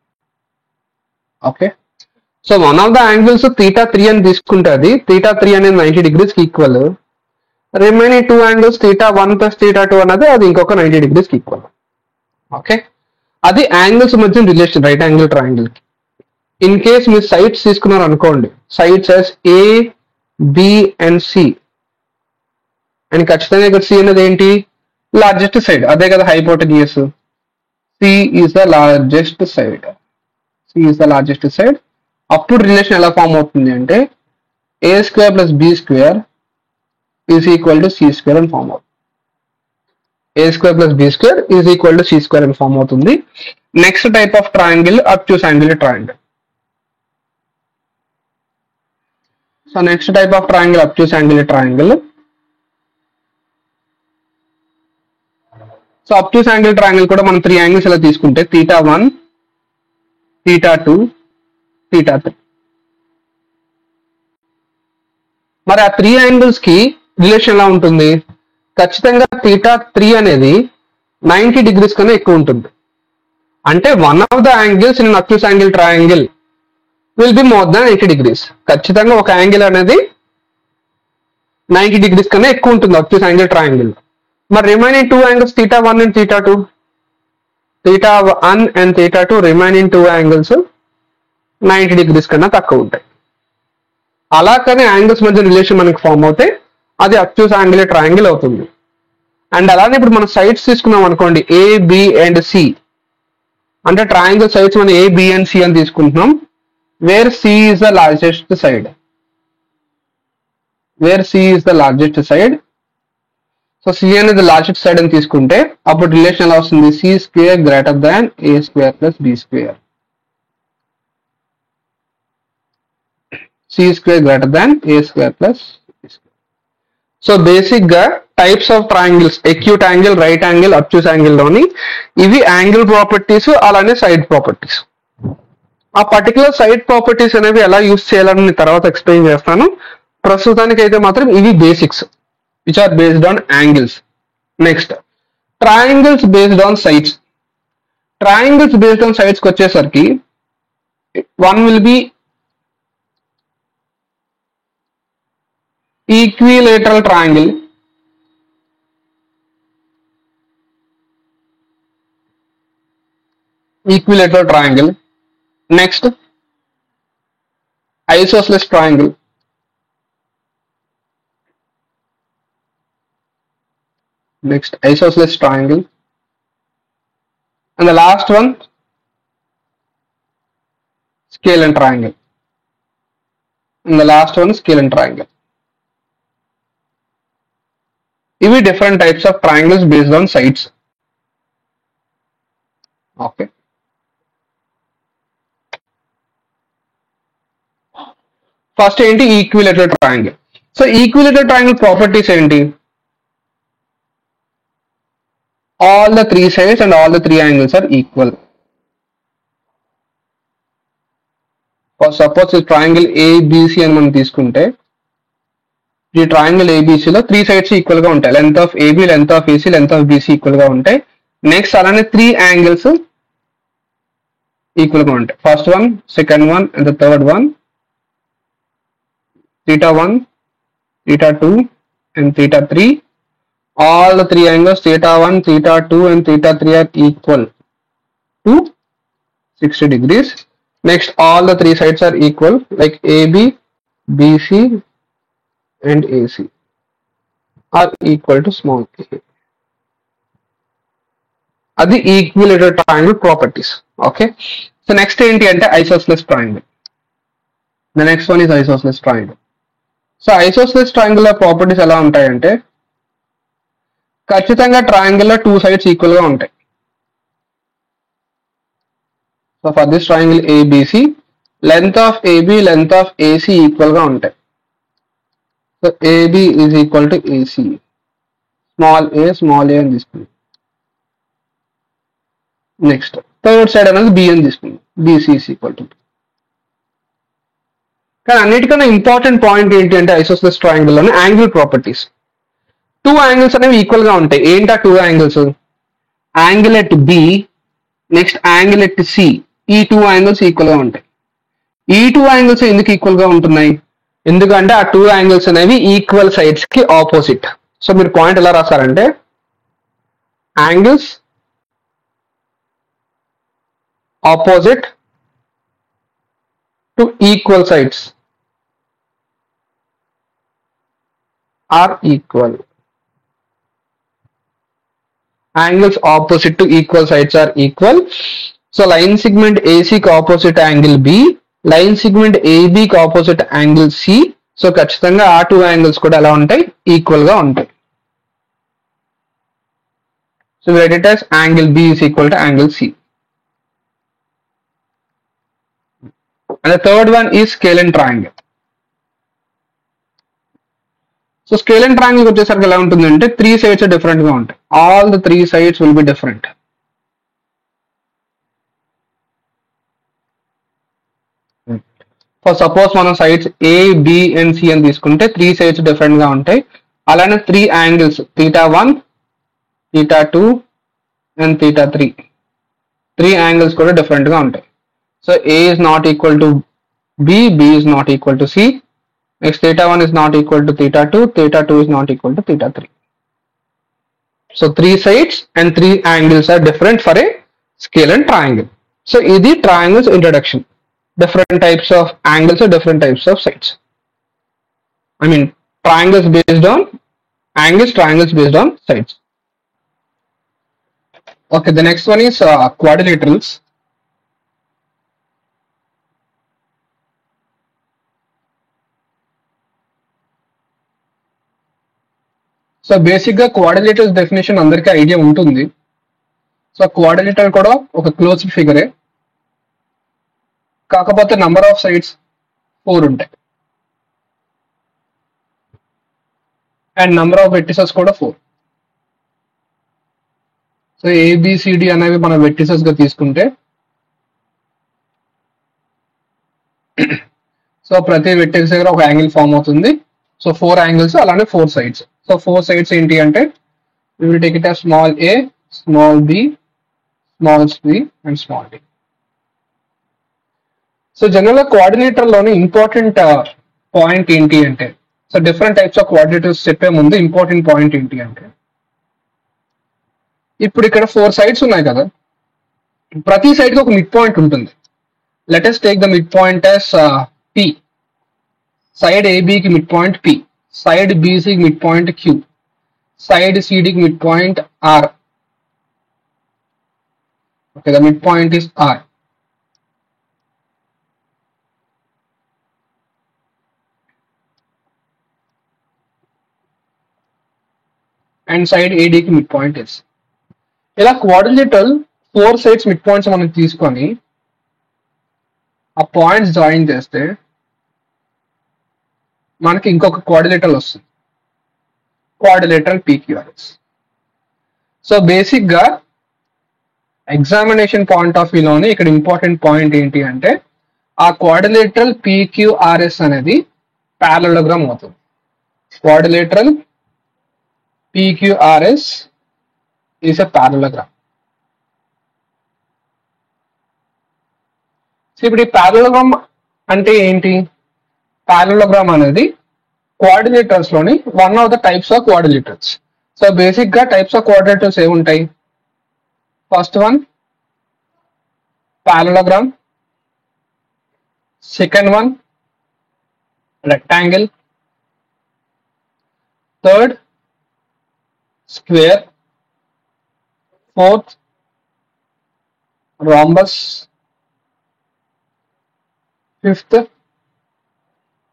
Okay, so one of the angles theta 3 అని తీసుకుంటే అది theta 3 అనేది 90 degrees కి equal. Remaining 2 angles theta 1 plus theta 2 అనేది అది ఇంకొక 90 degrees కి ఈక్వల్. ఓకే, అది యాంగిల్స్ మధ్య రిలేషన్ రైట్ యాంగిల్ ట్రయాంగిల్ కి. ఇన్ కేస్ మీరు సైడ్స్ తీసుకున్నారు అనుకోండి, sides as A B and C and ఖచ్చితంగా ఇక్కడ సి అనేది ఏంటి? Largest side. అదే కదా hypotenuse. C is the largest side. C is the largest side. అప్పుడు రిలేషన్ ఎలా ఫామ్ అవుతుంది అంటే A square plus B square is equal to C square అని ఫామ్ అవుతుంది. A square plus B square is equal to C square అని form అవుతుంది. Next type of triangle obtuse angle triangle. So next type of triangle obtuse angle triangle. So obtuse angle triangle కూడా మనం 3 angles ఇలా తీసుకుంటే theta 1, theta 2, theta 3. మరి ఆ 3 angles కి relation ఎలా ఉంటుంది? ఖచ్చితంగా theta 3 అనేది 90 degrees కన్నా ఎక్కువ ఉంటుంది. అంటే one of the angles in obtuse angle triangle will be more than 80 degrees. ఖచ్చితంగా ఒక యాంగిల్ అనేది 90 degrees కన్నా ఎక్కువ ఉంటుంది అబ్ట్యూస్ యాంగిల్ ట్రయాంగిల్. మరి remaining 2 angles theta 1 and theta 2, theta 1 and theta 2 remaining 2 angles 90 degrees కన్నా తక్కువ ఉంటాయి. అలా కానీ యాంగిల్స్ మధ్య రిలేషన్ మనకి ఫామ్ అవుతే అది అబ్ట్యూస్ యాంగిల్ ట్రయాంగిల్ అవుతుంది. అండ్ అలానే ఇప్పుడు మనం సైడ్స్ తీసుకున్నాం అనుకోండి, ఏ బి అండ్ సి అంటే ట్రయాంగిల్ సైడ్స్ మనం ఏ బి అండ్ సి అని తీసుకుంటున్నాం. Where C is the largest side. Where C is the largest side. So C అనేది లార్జెస్ట్ సైడ్ అని తీసుకుంటే అప్పుడు రిలేషన్ ఎలా వస్తుంది? C square greater than A square plus B square. C square greater than A square plus B square. So basic గా types of triangles, acute angle, right angle, obtuse angle లోని ఇవి angle properties, అలానే side properties. ఆ particular side properties అనేవి ఎలా use చేయాలని తర్వాత explain చేస్తాను. ప్రస్తుతానికి అయితే మాత్రం ఇవి basics which are based on angles. Next triangles based on sides. ట్రయాంగిల్స్ బేస్డ్ ఆన్ సైడ్స్ కి వచ్చేసరికి one will be equilateral triangle, equilateral triangle. Next, isosceles triangle. Next, isosceles triangle. And the last one, scalene triangle. And the last one, scalene triangle. These are different types of triangles based on sides. Okay. First ఏంటి equilateral triangle. So equilateral triangle properties ఏంటి? All the three sides and all the three angles are equal. Suppose ఈ triangle ABC అని మనం తీసుకుంటే ఈ triangle ఏబిసిలో three sides equal గా ఉంటాయి. Length of AB, length of AC, length of BC equal గా ఉంటాయి. నెక్స్ట్ అలానే త్రీ యాంగిల్స్ ఈక్వల్ గా ఉంటాయి. First one, second one and the third one, theta 1, theta 2 and theta 3. All the three angles theta 1, theta 2 and theta 3 are equal to 60 degrees. Next, all the three sides are equal like AB, BC and AC are equal to small a. Adi equilateral triangle properties. Okay. So next ఏంటి అంటే isosceles triangle. The next one is isosceles triangle. So isosceles triangle properties ఎలా ఉంటాయంటే ఖచ్చితంగా triangle లో two sides equal గా ఉంటాయి. So for this triangle ABC, length of AB, length of AC equal గా ఉంటాయి. So AB is equal to AC, small A అని తీసుకుంది. నెక్స్ట్ థర్డ్ సైడ్ అనేది బి అని తీసుకుంది, బిసి ఈజ్ ఈక్వల్ టు. కానీ అన్నిటికన్నా ఇంపార్టెంట్ పాయింట్ ఏంటి అంటే ఐసోస్సెలస్ ట్రయాంగిల్ లోని యాంగిల్ ప్రాపర్టీస్. టూ యాంగిల్స్ అనేవి ఈక్వల్ గా ఉంటాయి. ఏంటా two angles? Angle at B, next angle at C. ఈ టూ యాంగిల్స్ ఈక్వల్ గా ఉంటాయి. ఈ టూ యాంగిల్స్ ఎందుకు ఈక్వల్ గా ఉంటున్నాయి? ఎందుకంటే ఆ టూ యాంగిల్స్ అనేవి ఈక్వల్ సైడ్స్ కి ఆపోజిట్. సో మీరు పాయింట్ ఎలా రాస్తారంటే angles opposite to equal sides are equal. Angles opposite to equal sides are equal. So line segment AC కి opposite angle B, line segment AB కి opposite angle C. So ఖచ్చితంగా ఆ two angles కూడా ఎలా ఉంటాయి? Equal గా ఉంటాయి. So we write it as angle B is equal to angle C. And the third one is scalene triangle. So scalene triangle వచ్చేసరికి ఎలా ఉంటుందంటే త్రీ సైడ్స్ డిఫరెంట్ గా ఉంటాయి. All the three sides will be different. For suppose మనం sides A, B and C అని తీసుకుంటే three sides different గా ఉంటాయి. అలానే three angles theta 1, theta 2 and theta 3. Three angles కూడా డిఫరెంట్ గా ఉంటాయి. So A is not equal to B, B is not equal to C. Next, theta 1 is not equal to theta 2, theta 2 is not equal to theta 3. So three sides and three angles are different for a scalene triangle. So this is triangles introduction. Different types of angles or different types of sides. I mean triangles based on angles, triangles based on sides. Okay, the next one is quadrilaterals. So basic గా quadrilateral definition అందరికీ idea ఉంటుంది. So quadrilateral కూడా ఒక closed ఫిగరే, కాకపోతే number of sides 4 ఉంటాయి. And number of vertices కూడా 4. So A B C D అనేవి మనం వెర్టిసెస్ గా తీసుకుంటే సో ప్రతి వెర్టెక్స్ దగ్గర ఒక యాంగిల్ ఫామ్ అవుతుంది. సో 4 యాంగిల్స్ అలానే 4 సైడ్స్. సో 4 సైడ్స్ ఏంటి అంటే we will take it as small a, small b, small c and small d. So general గా కోఆర్డినేటర్ లోని ఇంపార్టెంట్ పాయింట్ ఏంటి అంటే, so different types of coordinators చెప్పే ముందు ఇంపార్టెంట్ పాయింట్ ఏంటి అంటే, ఇప్పుడు ఇక్కడ 4 సైడ్స్ ఉన్నాయి కదా, ప్రతి సైడ్ కి ఒక మిడ్ పాయింట్ ఉంటుంది. Let us take the mid point as p. Side AB కి mid point p, side BC కి mid point q, side CD midpoint R. Okay, the midpoint is R. And side AD ki midpoint is. ఇలా quadrilateral 4 sides midpoints మనం తీసుకొని ఆ points join చేస్తే మనకి ఇంకొక quadrilateral వస్తుంది. Quadrilateral PQRS. సో బేసిక్ గా ఎగ్జామినేషన్ పాయింట్ ఆఫ్ వ్యూ లోని ఇక్కడ ఇంపార్టెంట్ పాయింట్ ఏంటి అంటే, ఆ క్వాడ్రిలేటరల్ PQRS అనేది పారలలోగ్రామ్ అవుతుంది. Quadrilateral PQRS is a parallelogram. So ఇప్పుడు ఈ పారలలోగ్రామ్ అంటే ఏంటి? పారలలోగ్రామ్ అనేది కోఆర్డినేటర్స్ లోని one of the types of quadrilaterals. So basic గా టైప్స్ ఆఫ్ కోఆర్డినేటర్స్ ఏముంటాయి? First one parallelogram, second one rectangle, third square, fourth rhombus, fifth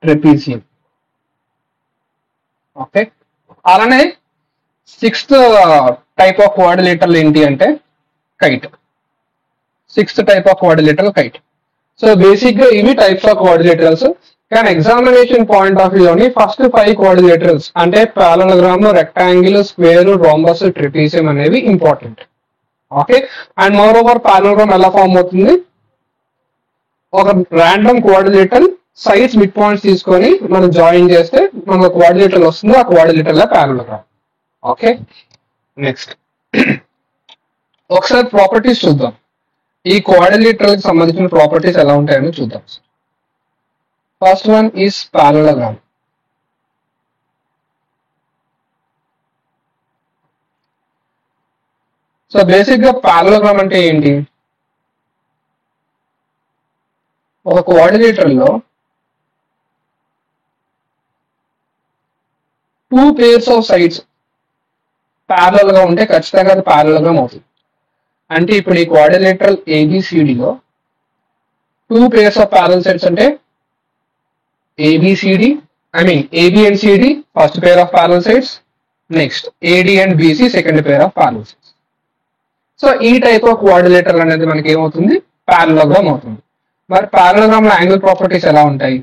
trapezium. Okay, అలానే sixth type of కోఆర్డినేటర్లు ఏంటి అంటే kite. Sixth type of quadrilateral kite. So basic గా ఇవి types of quadrilaterals. కానీ examination point of view లోని first 5 quadrilaterals అంటే parallelogram, rectangle, square, rhombus, trapezium అనేవి important. Okay, and moreover parallelogram ఎలా ఫామ్ అవుతుంది? ఒక random quadrilateral sides mid points తీసుకొని మనం జాయిన్ చేస్తే మనకు కోఆర్డినేటర్ వస్తుంది. ఆ కోఆర్డినేటర్ లా పారలలోగ్రామ్. ఓకే, నెక్స్ట్ ఒకసారి ప్రాపర్టీస్ చూద్దాం. ఈ కోఆర్డినేటర్ కి సంబంధించిన ప్రాపర్టీస్ ఎలా ఉంటాయని చూద్దాం. First one is parallelogram. So basic గా పారలలోగ్రామ్ అంటే ఏంటి? ఒక కోఆర్డినేటర్ లో 2 pairs ఆఫ్ సైడ్స్ ప్యారలల్ గా ఉంటే ఖచ్చితంగా అది పారలలోగ్రామ్ అవుతుంది. అంటే ఇప్పుడు ఈ కోఆర్డినేటర్ ఏబిసిడిలో 2 pairs ఆఫ్ ప్యారలల్ సైడ్స్ అంటే ABCD, AB and CD first pair of parallel sides, next AD and BC second pair of parallel sides. So ఈ టైప్ ఆఫ్ కోఆర్డినేటర్ అనేది మనకి ఏమవుతుంది? పారలలోగ్రామ్ అవుతుంది. మరి పారలలోగ్రామ్ లో యాంగిల్ ప్రాపర్టీస్ ఎలా ఉంటాయి?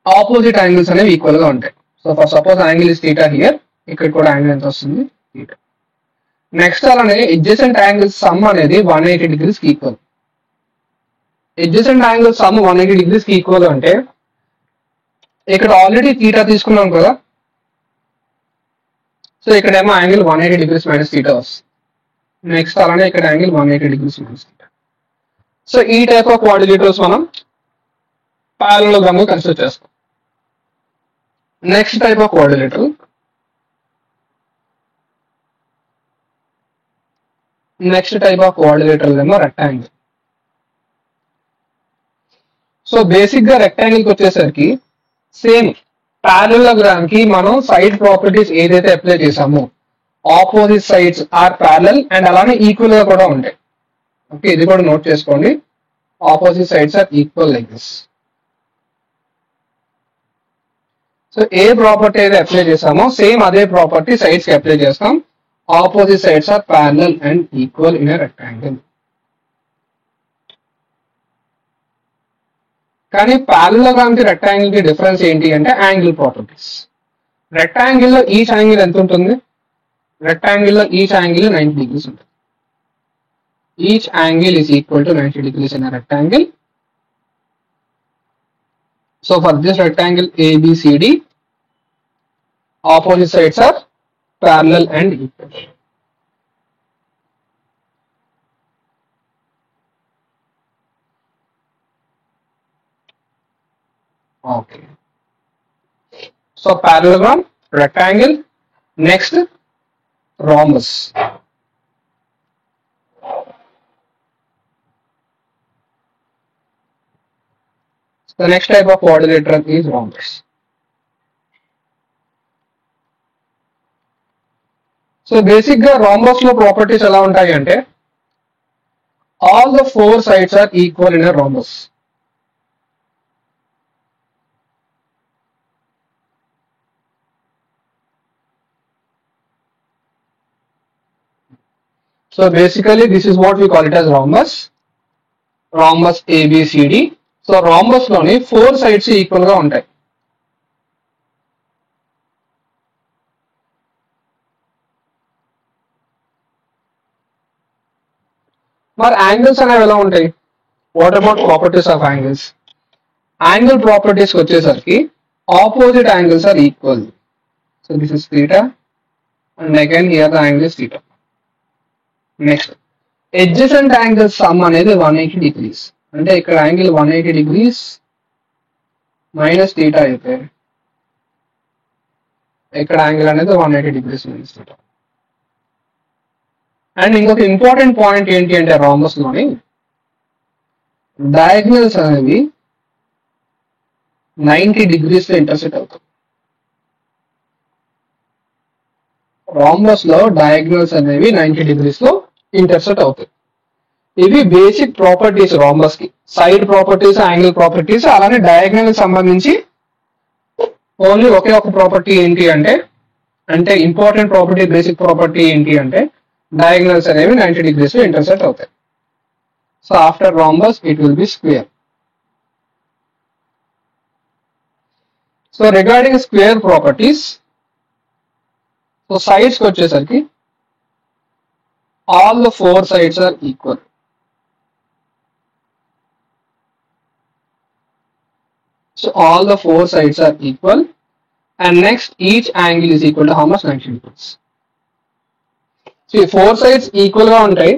ఆపోజిట్ యాంగిల్స్ అనేవి ఈక్వల్ గా ఉంటాయి. So for suppose angle is theta here, ఇక్కడ కూడా యాంగిల్ ఎంత వస్తుంది? థీటా. నెక్స్ట్ అలానే అడ్జసెంట్ యాంగిల్స్ సమ్ అనేది 180 degrees కి equal. Adjacent angle sum 180 degrees కి ఈక్వల్ అంటే ఇక్కడ ఆల్రెడీ థీటా తీసుకున్నాం కదా, సో ఇక్కడ ఏమో యాంగిల్ 180 degrees మైనస్ థీటా వస్తుంది. నెక్స్ట్ అలానే ఇక్కడ angle 180 degrees minus theta. So ఈ టైప్ ఆఫ్ కోఆర్డినేటర్స్ మనం పారలలోగ్రామ్ గా కన్సిడర్ చేస్తాం. నెక్స్ట్ టైప్ ఆఫ్ కోఆర్డినేటర్ ఏమో రెక్టాంగిల్. సో బేసిక్ గా రెక్టాంగిల్ కి వచ్చేసరికి సేమ్ పారలలోగ్రామ్ కి మనం సైడ్ ప్రాపర్టీస్ ఏదైతే అప్లై చేసామో opposite sides are parallel and అలానే ఈక్వల్ గా కూడా ఉంటాయి. ఓకే, ఇది కూడా నోట్ చేసుకోండి. Opposite sides are equal like this. So ఏ ప్రాపర్టీ అయితే అప్లై చేసామో సేమ్ అదే ప్రాపర్టీ సైడ్స్ కి అప్లై చేస్తాం. Opposite sides are parallel and equal in a rectangle. కానీ పారలలోగ్రామ్ కి రెక్టాంగిల్ కి డిఫరెన్స్ ఏంటి అంటే యాంగిల్ ప్రాపర్టీస్. రెక్టాంగిల్ లో ఈచ్ యాంగిల్ ఎంత ఉంటుంది? రెక్టాంగిల్ లో ఈచ్ యాంగిల్ 90 degrees ఉంటుంది. Each angle is equal to 90 degrees in a rectangle. So for this rectangle ABCD, opposite sides are parallel and equal. Okay. So parallelogram, rectangle, next rhombus. The next type of quadrilateral is rhombus. So basically rhombus lo properties ela untayi ante all the four sides are equal in a rhombus. So basically this is what we call it as rhombus. Rhombus ABCD. So rhombus loni four sides equal ga untayi. Mar angles అనేవి ఎలా ఉంటాయి? What about properties of angles? Angle properties వచ్చేసరికి opposite angles are equal. So this is theta and again here the angle is theta. Next, adjacent angle sum అనేది 180 degrees. అంటే ఇక్కడ angle 180 degrees minus theta అయితే ఇక్కడ angle అనేది 180 degrees minus theta. And ఇంకొక important point ఏంటి అంటే rhombus లోని డయాగ్నల్స్ అనేవి 90 degrees లో ఇంటర్సెక్ట్ అవుతాయి. రాంబస్ లో డయాగ్నల్స్ అనేవి 90 degrees లో ఇంటర్సెక్ట్ అవుతాయి. ఇవి బేసిక్ ప్రాపర్టీస్ రాంబస్ కి. సైడ్ ప్రాపర్టీస్, యాంగిల్ ప్రాపర్టీస్, అలానే డయాగ్నల్ సంబంధించి ఓన్లీ ఒకే ఒక ప్రాపర్టీ ఏంటి అంటే ఇంపార్టెంట్ ప్రాపర్టీ, బేసిక్ ప్రాపర్టీ ఏంటి అంటే డయాగ్నల్స్ అనేవి 90 degrees లో ఇంటర్సెక్ట్ అవుతాయి. So after rhombus it will B square. So regarding square properties, so sides కి వచ్చేసరికి all the four sides are equal. So all the four sides are equal and next each angle is equal to how much? 90 degrees. So four sides equal గా ఉంటాయి.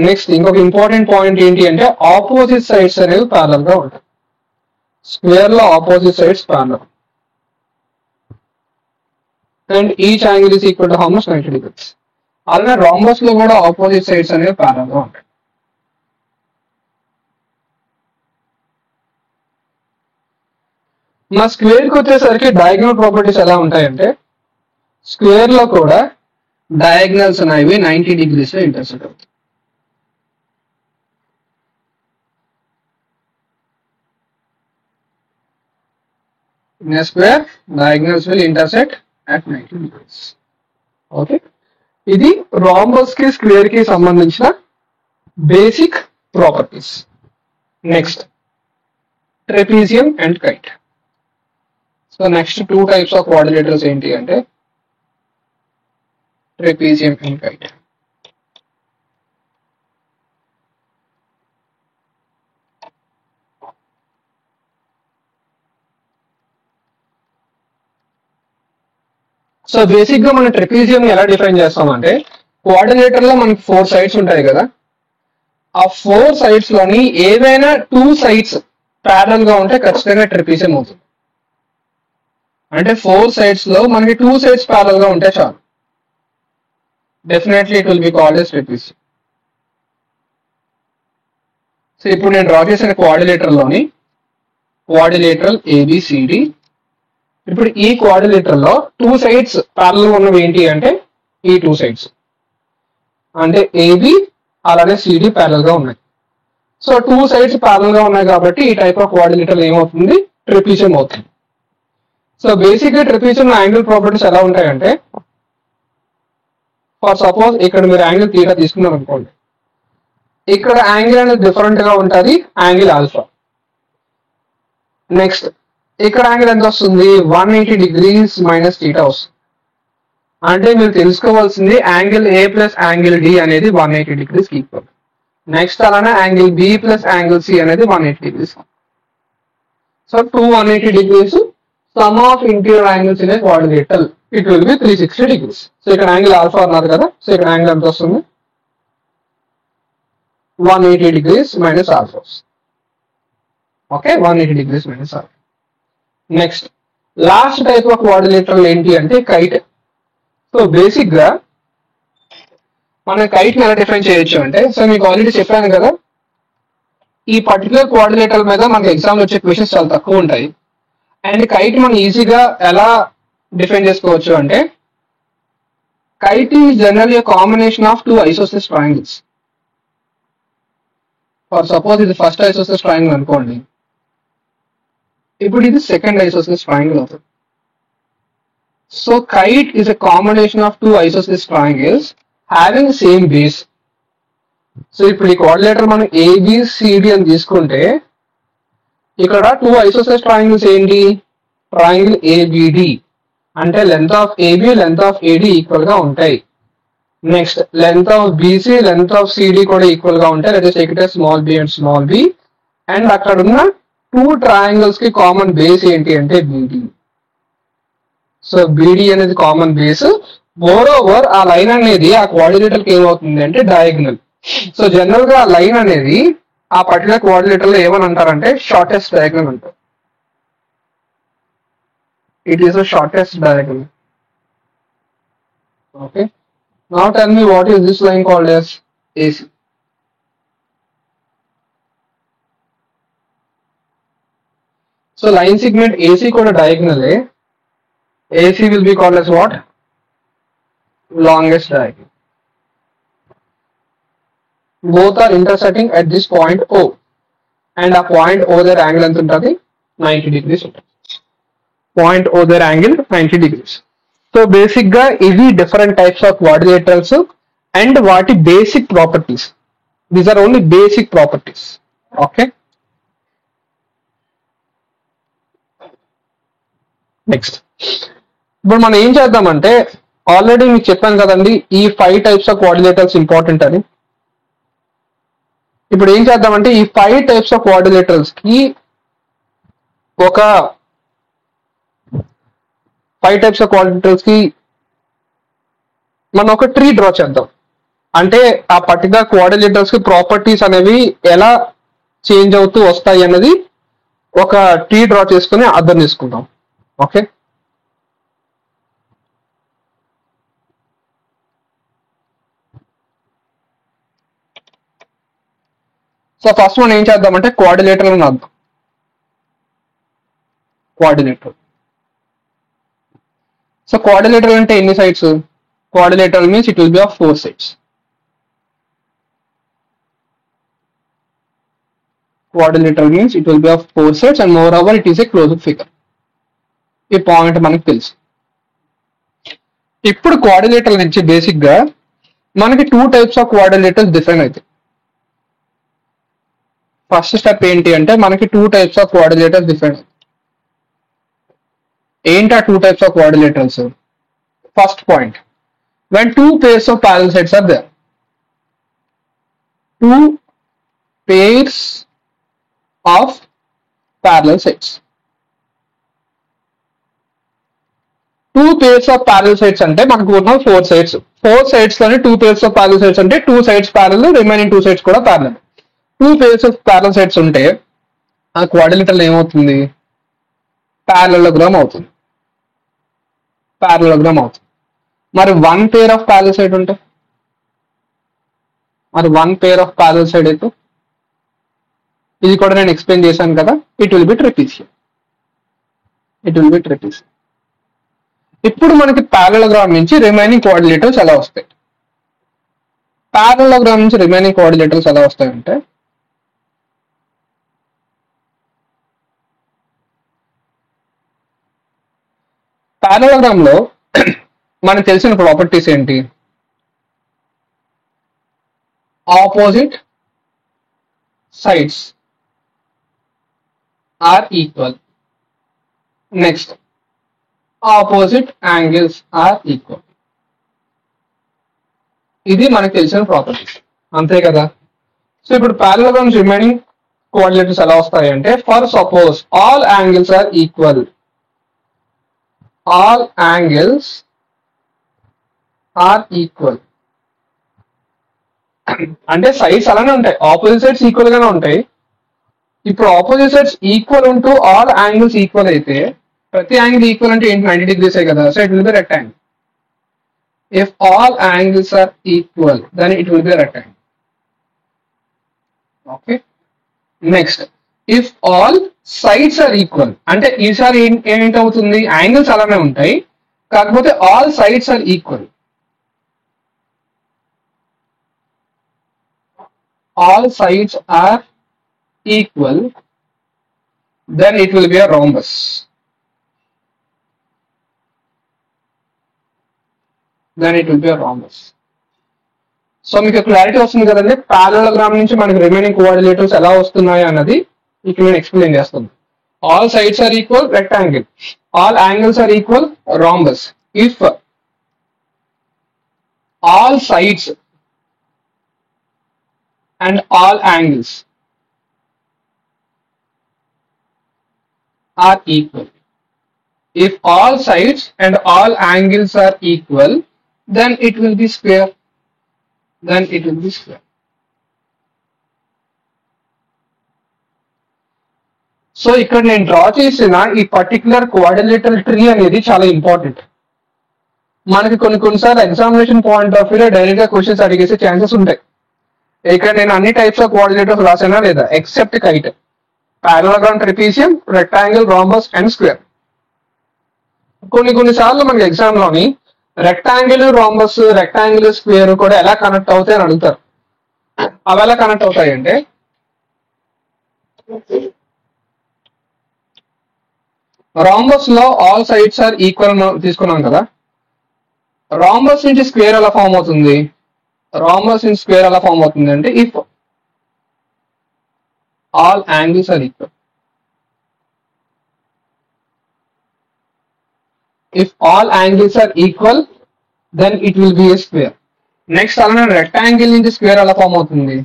Next ఇంకొక important point ఏంటి అంటే opposite sides అనేవి parallel గా ఉంటాయి. Square లో opposite sides parallel and each angle is equal to how much? 90 degrees. అలానే రాంబస్ లో కూడా ఆపోజిట్ సైడ్స్ అనేవి ప్యారలల్ గా ఉంటాయి. మా స్క్వేర్ కి వచ్చేసరికి డయాగ్నల్ ప్రాపర్టీస్ ఎలా ఉంటాయంటే స్క్వేర్ లో కూడా డయాగ్నల్స్ అనేవి 90 degrees లో ఇంటర్సెక్ట్ అవుతాయి. In a square, diagonals will intersect at 90 degrees. Okay. ఇది రాంబస్ కి స్క్వేర్ కి సంబంధించిన basic properties. Next trapezium and kite. So next two types of quadrilaterals ఏంటి అంటే trapezium and kite. So basic గా మన ట్రెపీజియం ఎలా డిఫైన్ చేస్తామంటే కోఆర్డినేటర్ లో మనకి 4 సైడ్స్ ఉంటాయి కదా, ఆ 4 సైడ్స్ లోని ఏవైనా 2 సైడ్స్ ప్యారలల్ గా ఉంటే ఖచ్చితంగా ట్రెపీజియం అవుతుంది. అంటే 4 సైడ్స్ లో మనకి 2 సైడ్స్ ప్యారలల్ గా ఉంటే చాలు, definitely it will be called as trapezium. So ఇప్పుడు నేను డ్రా చేసిన కోఆర్డినేటర్ లోని కోఆర్డినేటర్ ABCD. ఇప్పుడు ఈ కోఆర్డినేటర్ లో 2 సైడ్స్ ప్యారలల్ ఉన్నవి ఏంటి అంటే ఈ 2 సైడ్స్ అంటే AB అలానే CD ప్యారలల్ గా ఉన్నాయి. సో 2 సైడ్స్ ప్యారలల్ గా ఉన్నాయి కాబట్టి ఈ టైప్ ఆఫ్ కోఆర్డినేటర్ ఏమవుతుంది? ట్రెపీజియం అవుతుంది. సో బేసిక్ గా ట్రెపీజియం యాంగిల్ ప్రాపర్టీస్ ఎలా ఉంటాయంటే ఫర్ సపోజ్ ఇక్కడ మీరు యాంగిల్ తీటా తీసుకున్నారు అనుకోండి, ఇక్కడ యాంగిల్ అనేది డిఫరెంట్ గా ఉంటుంది, యాంగిల్ ఆల్ఫా. నెక్స్ట్ ఇక్కడ యాంగిల్ ఎంత వస్తుంది? 180 degrees మైనస్ థీటా వస్తుంది. అంటే మీరు తెలుసుకోవాల్సింది angle A plus angle D అనేది 180 degrees ఈక్వల్. నెక్స్ట్ అలానే angle B plus angle C అనేది 180 degrees. So 180 degrees sum of interior angles in a quadrilateral it will be 360 degrees. So ఇక్కడ angle alpha అన్నారు కదా, సో ఇక్కడ angle ఎంత వస్తుంది? 180 degrees minus alpha. Okay, 180 degrees minus alpha. Next last type of quadrilateral ఏంటి అంటే kite. So basic గా మనం కైట్ ని ఎలా డిఫైన్ చేయొచ్చు అంటే, సో మీకు ఆల్రెడీ చెప్పాను కదా, ఈ పర్టికులర్ కోఆర్డినేటర్ మీద మనకి ఎగ్జామ్ లో వచ్చే క్వశ్చన్స్ చాలా తక్కువ ఉంటాయి. అండ్ కైట్ మనం ఈజీగా ఎలా డిఫైన్ చేసుకోవచ్చు అంటే, kite is generally combination of two ఐసోసెస్ ట్రయాంగిల్స్. ఫర్ సపోజ్ ఇది ఫస్ట్ ఐసోసెస్ ట్రయాంగిల్ అనుకోండి, ఇప్పుడు ఇది సెకండ్ ఐసోసెస్ ట్రయాంగిల్ అవుతుంది. So kite is a combination of two ఐసోసెస్ triangles having same base. So ఇప్పుడు ఈ కోఆర్డినేటర్ మనం ఏబిసిడి అని తీసుకుంటే, ఇక్కడ టూ ఐసోసెస్ ట్రయాంగిల్స్ ఏంటి? ట్రయాంగిల్ ఏబిడి అంటే length of AB length of AD equal గా ఉంటాయి. Next length of BC length of CD కూడా ఈక్వల్ గా ఉంటాయి. లేదా take it small B and small B. And అక్కడ ఉన్న టూ ట్రయాంగిల్స్ కి కామన్ బేస్ ఏంటి అంటే బిడి. సో బిడి అనేది కామన్ బేస్. మోర్ ఓవర్ ఆ లైన్ అనేది ఆ కోఆర్డినేటర్ కి ఏమవుతుంది అంటే డయాగ్నల్. సో జనరల్ గా లైన్ అనేది ఆ పర్టికులర్ కోఆర్డినేటర్ లో ఏమని అంటారంటే షార్టెస్ట్ డయాగ్నల్ అంటారు. It is the shortest diagonal. Okay, now tell me what is this line called as AC. So line segment AC కూడా డయాగ్నలే. AC will be called as what? Longest diagonal. Both are intersecting at this point O, and a point O their angle ఎంత ఉంటుంది? 90 degrees ఉంటుంది. Point O their angle 90 degrees. So basic గా ఇవి different types of quadrilaterals and వాటి basic properties. These are only basic properties. Okay, next ఇప్పుడు మనం ఏం చేద్దామంటే, ఆల్రెడీ మీకు చెప్పాను కదండి ఈ 5 టైప్స్ ఆఫ్ కోఆర్డినేటర్స్ ఇంపార్టెంట్ అని. ఇప్పుడు ఏం చేద్దామంటే ఈ 5 టైప్స్ ఆఫ్ కోఆర్డినేటర్స్ కి ఒక 5 టైప్స్ ఆఫ్ కోఆర్డినేటర్స్ కి మనం ఒక ట్రీ డ్రా చేద్దాం. అంటే ఆ పర్టికులర్ కోఆర్డినేటర్స్ కి ప్రాపర్టీస్ అనేవి ఎలా చేంజ్ అవుతూ వస్తాయి అన్నది ఒక ట్రీ డ్రా చేసుకుని అర్థం చేసుకుందాం. ఓకే, సో ఫస్ట్ మనం ఏం చేద్దామంటే కోఆర్డినేటర్ అని అర్థం. కోఆర్డినేటర్. సో కోఆర్డినేటర్ అంటే ఎన్ని sides? Coordinator means it will B of 4 sides. Coordinator means it will be of 4 sides and moreover it is a closed figure. ఈ పాయింట్ మనకు తెలుసు. ఇప్పుడు కోఆర్డినేటర్ నుంచి బేసిక్ గా మనకి 2 టైప్స్ ఆఫ్ కోఆర్డినేటర్స్ డిఫైన్ అవుతాయి. ఫస్ట్ స్టెప్ ఏంటి అంటే మనకి 2 టైప్స్ ఆఫ్ కోఆర్డినేటర్స్ డిఫైన్ అవుతాయి. ఏంటి ఆ 2 types of coordinators? First point, when 2 pairs of parallel sides are there. 2 pairs of parallel sides. 2 pairs of parallel sides అంటే మనకు ఉన్న 4 sides. 4 sides లోనే 2 pairs of parallel sides అంటే 2 sides parallel, రిమైనింగ్ 2 sides కూడా parallel. 2 pairs of parallel sides ఉంటే ఆ coordinator ఏమవుతుంది? పారలెలోగ్రామ్ అవుతుంది. పారలెలోగ్రామ్ అవుతుంది. మరి 1 pair of parallel side ఉంటే, మరి 1 pair of parallel side అయితే ఇది కూడా నేను ఎక్స్ప్లెయిన్ చేశాను కదా, it will B trapezium. It will B trapezium. ఇప్పుడు మనకి పారలెలోగ్రామ్ నుంచి రిమైనింగ్ కోఆర్డినేటర్స్ ఎలా వస్తాయి? పారలెలోగ్రామ్ నుంచి రిమైనింగ్ కోఆర్డినేటర్స్ ఎలా వస్తాయంటే, పారలెలోగ్రామ్ లో మనకు తెలిసిన ప్రాపర్టీస్ ఏంటి? Opposite sides are equal. Next opposite angles are equal. ఇది మనకు తెలిసిన ప్రాపర్టీ, అంతే కదా. సో ఇప్పుడు పారలలోగ్రామ్స్ రిమైనింగ్ కోఆర్డినేటర్స్ ఎలా వస్తాయి అంటే, for suppose all angles are equal, all angles are equal అంటే సైడ్స్ అలానే ఉంటాయి, ఆపోజిట్ సైడ్స్ ఈక్వల్ గానే ఉంటాయి. ఇప్పుడు ఆపోజిట్ సైడ్స్ ఈక్వల్ ఉంటూ ఆల్ యాంగిల్స్ ఈక్వల్ అయితే, ప్రతి యాంగిల్ ఈక్వల్ అంటే ఏంటి, 90 degrees కదా. So it will be rectangle. If all angles are equal then it will be rectangle. Okay. Next if all sides are equal అంటే ఈసారి ఏంటవుతుంది, angles అలానే ఉంటాయి కాకపోతే all sides are equal. All sides are equal then it will be a rhombus. Then it will be a rhombus. So మీకు clarity వస్తుంది కదండి, పారలలోగ్రామ్ నుంచి మనకి రిమైనింగ్ కోఆర్డినేటర్స్ ఎలా వస్తున్నాయి అన్నది ఇక్కడ నేను ఎక్స్ప్లెయిన్ చేస్తాను. All sides are equal rectangle, all angles are equal rhombus. If all sides and all angles are equal. If all sides and all angles are equal, then it will be square. Then it will be square. So ఇక్కడ నేను draw చేసిన ఈ particular coordinator tree అనేది చాలా important. మనకి కొన్నిసార్లు examination point of view direct గా questions అడిగేసే ఛాన్సెస్ ఉంటాయి. ఇక్కడ నేను అన్ని టైప్స్ ఆఫ్ కోఆర్డినేటర్స్ రాసానా లేదా, except kite, parallelogram, trapezium, rectangle, rhombus and square. కొన్నిసార్లు మనకి ఎగ్జామ్ లోని రెక్టాంగిల్, రాంబస్, రెక్టాంగిల్, స్క్వేర్ కూడా ఎలా కనెక్ట్ అవుతాయి అని అడుగుతారు. అవి ఎలా కనెక్ట్ అవుతాయి అంటే, రాంబస్ లో ఆల్ సైడ్స్ ఆర్ ఈక్వల్ తీసుకున్నాం కదా, రాంబస్ నుంచి స్క్వేర్ ఎలా ఫామ్ అవుతుంది, రాంబస్ నుంచి స్క్వేర్ ఎలా ఫామ్ అవుతుంది అంటే, if all angles are equal. If all angles are equal, then it will be a square. Next, alana rectangle into square ala form avutundi.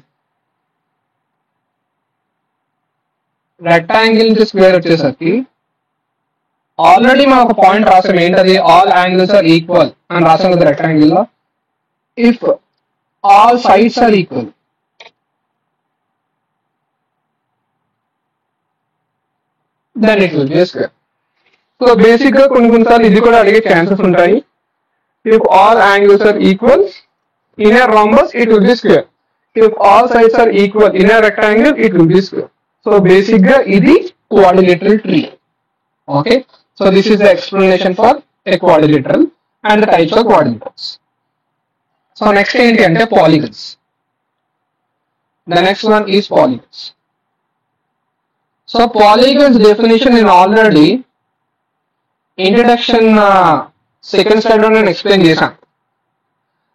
Rectangle into square vachesaki already మనం ఒక point రాసాం, ఏంటది, all angles are equal అని రాసాం కదా rectangle లో. If all sides are equal, then it will be a square. So basic గా కొన్నిసార్లు ఇది కూడా అడిగే ఛాన్సెస్ ఉంటాయి. If all angles are equal in a rhombus, it will be square. If all sides are equal in a rectangle, it will be square. So basic గా ఇది quadrilateral tree. Okay. So this is the explanation for a quadrilateral and the types of quadrilaterals. So next ఏంటి అంటే polygons. The next one is polygons. So polygons definition నేను already introduction second slide లో నేను explain చేశాను.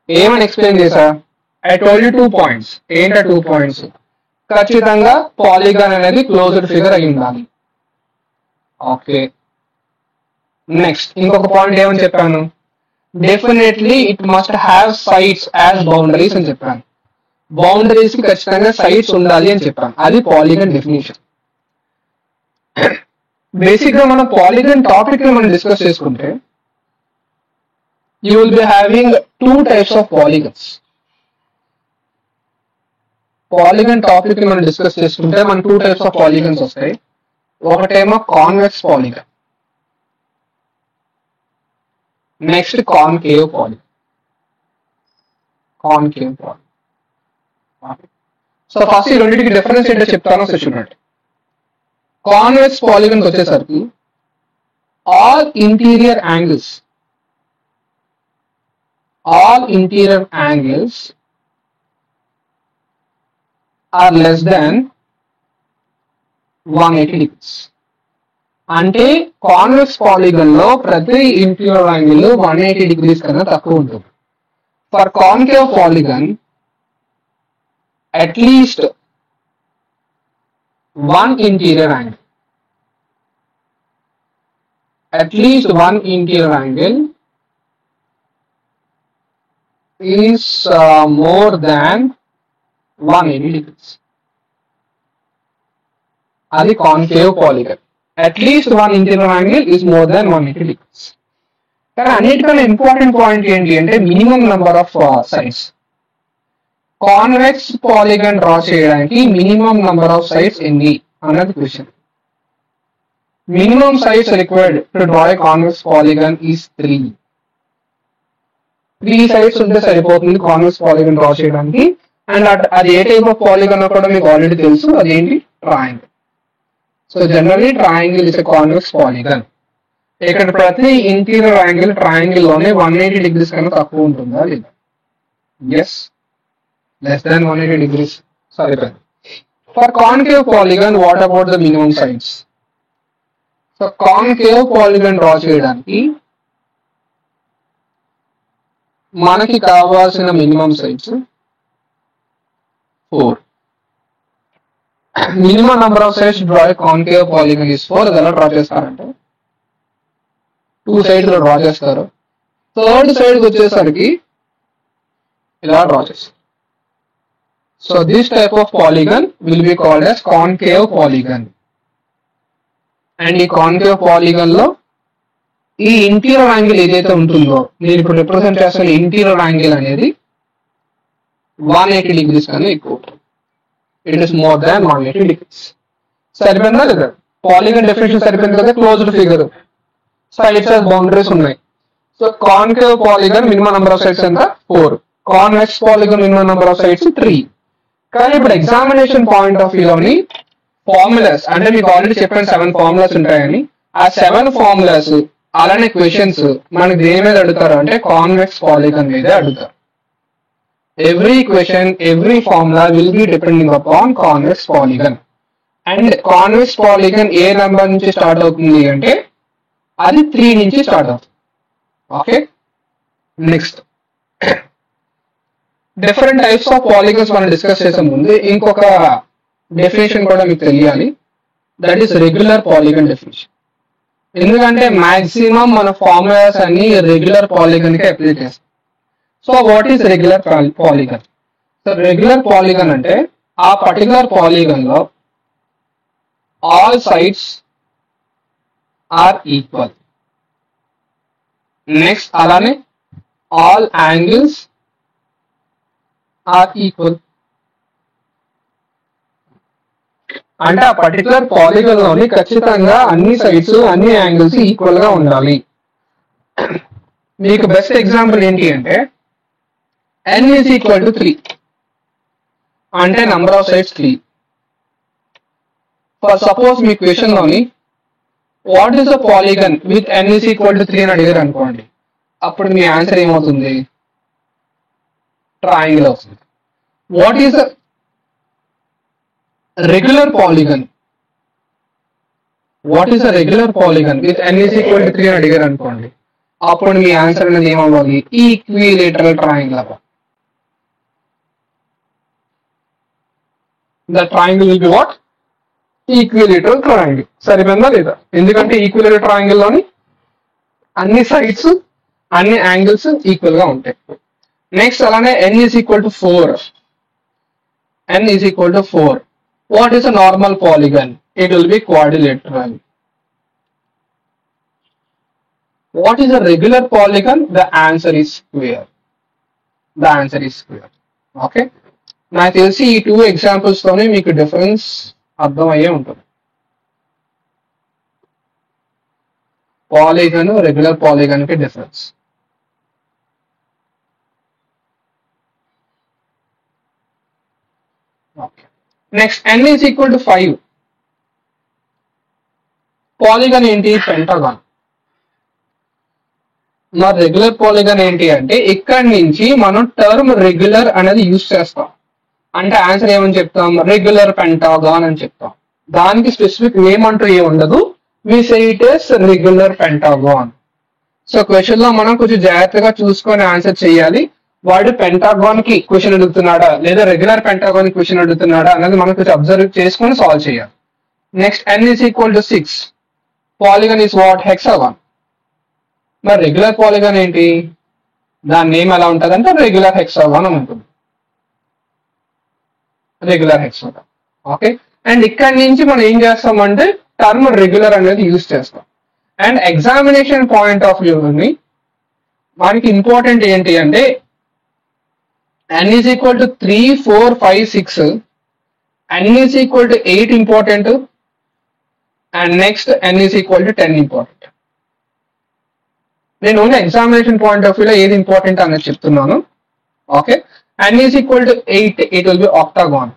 ఏమని explain చేశా, I told you 2 points. ఏంటా 2 points? ఖచ్చితంగా పాలిగాన్ అనేది క్లోజ్డ్ ఫిగర్ అయి ఉండాలి. ఓకే. నెక్స్ట్ ఇంకొక పాయింట్ ఏమని చెప్పాను, definitely it must have sides as boundaries అని చెప్పాను. బౌండరీస్ కి ఖచ్చితంగా సైడ్స్ ఉండాలి అని చెప్పాను. అది పాలిగన్ డెఫినేషన్. బేసిక్ గా మనం పాలిగన్ టాపిక్ ని మనం డిస్కస్ చేసుకుంటే, you will be having 2 types of polygons. Polygon topic ని మనం డిస్కస్ చేసుకుంటే మన 2 types ఆఫ్ పాలిగన్స్ వస్తాయి. ఒకటేమో convex polygon, next concave polygon. Concave polygon. So first ఈ రెండింటికి డిఫరెన్స్ ఏంటో చెప్తాను. సో చూడండి, కాన్వెక్స్ పాలిగన్ వచ్చేసరికి all interior angles are less than 180 degrees. అంటే కాన్వెక్స్ పాలిగన్ లో ప్రతి ఇంటీరియర్ యాంగిల్ 180 degrees కన్నా తక్కువ ఉంటుంది. For concave polygon at least 1 interior angle. at least one interior angle is more than 180 degrees. అది concave polygon. At least one interior angle is more than 180 degrees. కానీ అన్నిటికన్నా important point ఏంటి అంటే minimum number of sides. Convex polygon draw చేయడానికి minimum number of sides ఎన్ని అన్నది question. Minimum sides required to draw A convex polygon is 3. 3 sides ఉంటే సరిపోతుంది convex polygon draw చేయడానికి. అండ్ అది ఏ టైప్ ఆఫ్ పాలిగన్ కూడా మీకు ఆల్రెడీ తెలుసు, అదేంటి triangle. So generally triangle is a convex polygon. ఇక్కడ ప్రతి ఇంటీరియర్ యాంగిల్ ట్రయాంగిల్ లోనే 180 డిగ్రీస్ కన్నా తక్కువ ఉంటుందా లేదా? Yes, less than 180 degrees. Sorry, for concave polygon, what about the minimum sides? So concave polygon draw చేయడానికి మనకి కావాల్సిన minimum sides 4. Minimum number of sides draw concave polygon is 4. అది ఎలా డ్రా చేస్తారంటే 2 సైడ్స్ లో డ్రా చేస్తారు. థర్డ్ సైడ్ వచ్చేసరికి ఇలా డ్రా చేస్తారు. So this type of polygon will be called as concave polygon. And ఈ concave polygon లో ఈ ఇంటీరియర్ యాంగిల్ ఏదైతే ఉంటుందో, నేను ఇప్పుడు రిప్రజెంట్ చేస్తున్న ఇంటీరియర్ యాంగిల్ అనేది 180 డిగ్రీస్ కన్నా ఎక్కువ. It is more than 180 degrees. సరిపోయిందా లేదా? పాలిగన్ డెఫినేషన్ సరిపోయింది కదా. Closed figure, sides as boundaries ఉన్నాయి. So concave polygon minimum number of sides ఎంత? 4. Convex polygon minimum number of sides 3. కానీ ఇప్పుడు ఎగ్జామినేషన్ పాయింట్ ఆఫ్ వ్యూలోని ఫార్ములాస్ అంటే మీకు ఆల్రెడీ చెప్పాను 7 ఫార్ములాస్ ఉంటాయని. ఆ 7 ఫార్ములాస్ అలానే క్వశ్చన్స్ మనకి దేని మీద అడుగుతారు అంటే కాన్వెక్స్ పాలిగన్ మీద అడుగుతారు. Every question, every formula will be depending upon convex polygon. And convex polygon A number నుంచి స్టార్ట్ అవుతుంది అంటే అది 3 నుంచి స్టార్ట్ అవుతుంది. Okay, next different types of polygons మనం డిస్కస్ చేసే ముందు ఇంకొక డెఫినేషన్ కూడా మీకు తెలియాలి. That is regular polygon definition. ఎందుకంటే మాక్సిమం మన ఫార్ములాస్ అన్ని రెగ్యులర్ పాలిగన్ కి అప్లై చేస్తాం. So what is regular polygon? So regular polygon అంటే ఆ పర్టికులర్ పాలిగన్ లో all sides are equal. Next అలానే ఆల్ యాంగిల్స్ ఆర్ ఈక్వల్. అంటే ఆ పర్టికులర్ పాలిగన్ లోని ఖచ్చితంగా అన్ని సైడ్స్, అన్ని యాంగిల్స్ ఈక్వల్ గా ఉండాలి. మీకు బెస్ట్ ఎగ్జాంపుల్ ఏంటి అంటే n is equal to 3 అంటే నంబర్ ఆఫ్ సైడ్స్ 3. ఫర్ సపోజ్ మీ క్వశ్చన్ లోని what is the polygon with n is equal to 3 అని అడిగారు అనుకోండి, అప్పుడు మీ ఆన్సర్ ఏమవుతుంది? ట్రయాంగిల్ అవుతుంది. What is the regular polygon? What is the regular polygon with n is equal to 3 అని అడిగారు అనుకోండి, అప్పుడు మీ ఆన్సర్ అనేది ఏమవ్వాలి? ఈక్విలేటరల్ ట్రయాంగిల్ అవ్వాలి. The triangle will be what? Equilateral triangle. సరిపోయిందా లేదా? ఎందుకంటే ఈక్విలేటరల్ ట్రయాంగిల్ లోని అన్ని సైడ్స్, అన్ని యాంగిల్స్ ఈక్వల్ గా ఉంటాయి. నెక్స్ట్ అలానే n is equal to 4. n is equal to 4. What is a normal polygon? It will be quadrilateral. What is a regular polygon? The answer is square. The answer is square. Okay. నాకు తెలిసి ఈ 2 examples తోనే మీకు difference అర్థమయ్యే ఉంటుంది. Polygon, regular polygon కి difference. Next n is equal to 5. Polygon ఏంటి? Pentagon. మరి రెగ్యులర్ పాలిగన్ ఏంటి అంటే ఇక్కడ నుంచి మనం టర్మ్ రెగ్యులర్ అనేది యూజ్ చేస్తాం. అంటే ఆన్సర్ ఏమని చెప్తాం? రెగ్యులర్ పెంటాగాన్ అని చెప్తాం. దానికి స్పెసిఫిక్ నేమ్ అంటూ ఏ ఉండదు. We say it is regular pentagon. So question లో మనం కొంచెం జాగ్రత్తగా చూసుకొని ఆన్సర్ చేయాలి. వాడు పెంటాగాన్ కి క్వశ్చన్ అడుగుతున్నాడా లేదా రెగ్యులర్ పెంటాగాన్ కి క్వశ్చన్ అడుగుతున్నాడా అనేది మనం కొంచెం అబ్జర్వ్ చేసుకొని సాల్వ్ చేయాలి. Next n is equal to 6. Polygon is what? Hexagon. మరి రెగ్యులర్ పాలిగాన్ ఏంటి, దాని నేమ్ ఎలా ఉంటుంది అంటే రెగ్యులర్ హెక్సాగాన్ అని ఉంటుంది, రెగ్యులర్ హెక్సాగాన్. ఓకే, అండ్ ఇక్కడ నుంచి మనం ఏం చేస్తామంటే టర్మ్ రెగ్యులర్ అనేది యూజ్ చేస్తాం. అండ్ ఎగ్జామినేషన్ పాయింట్ ఆఫ్ వ్యూని మనకి ఇంపార్టెంట్ ఏంటి అంటే n is equal to 3, 4, 5, 6, n is equal to 8 important, and next n is equal to 10 important. నేను ఓన్లీ ఎగ్జామినేషన్ పాయింట్ ఆఫ్ వ్యూలో ఏది ఇంపార్టెంట్ అనేది చెప్తున్నాను. Okay, n is equal to 8, it will be octagon,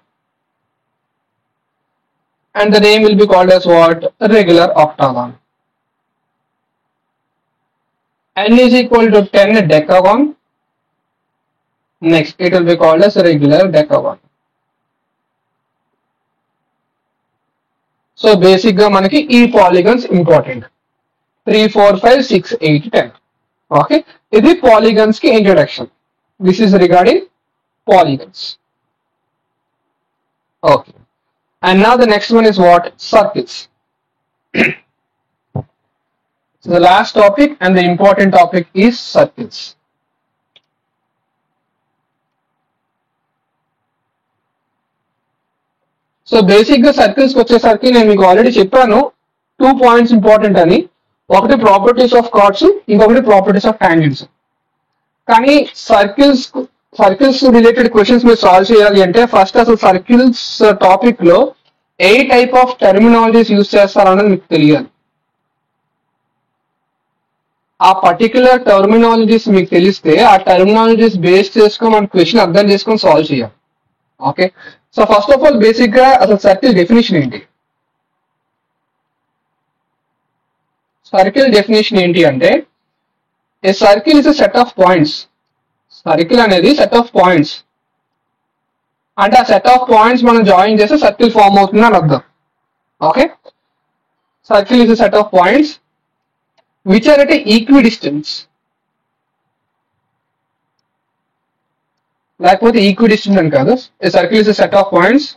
and the name will be called as what? Regular octagon. N is equal to 10, decagon. Next, it will be called as regular decagon. So basic గా మనకి ఈ polygons important, 3, 4, 5, 6, 8, 10. Okay, ఇది polygons కి introduction. This is regarding polygons. Okay, and now the next one is what? Circles. So the last topic and the important topic is circles. So basic గా circles వచ్చేసరికి నేను మీకు already చెప్పాను 2 points important అని. ఒకటి properties of cards, ఇంకొకటి properties of tangents. కానీ circles related questions మీరు సాల్వ్ చేయాలి అంటే ఫస్ట్ అసలు సర్కిల్స్ టాపిక్ లో ఏ టైప్ ఆఫ్ టెర్మినాలజీస్ యూజ్ చేస్తారన్నది మీకు తెలియాలి. ఆ పర్టికులర్ టెర్మినాలజీస్ మీకు తెలిస్తే ఆ టెర్మినాలజీస్ బేస్ చేసుకొని మనం క్వశ్చన్ అర్థం చేసుకొని సాల్వ్ చేయాలి. Okay, so first of all basic గా అసలు సర్కిల్ డెఫినేషన్ ఏంటి? సర్కిల్ డెఫినేషన్ ఏంటి అంటే a circle is a set of points. Circle అనేది సెట్ ఆఫ్ పాయింట్స్ అంటే ఆ సెట్ ఆఫ్ పాయింట్స్ మనం జాయిన్ చేస్తే సర్కిల్ ఫామ్ అవుతుంది అని అర్థం. Okay, circle is a set of points which are at equidistance, లేకపోతే ఈక్వి డిస్టెన్స్ అని కాదు. A circle is a set of points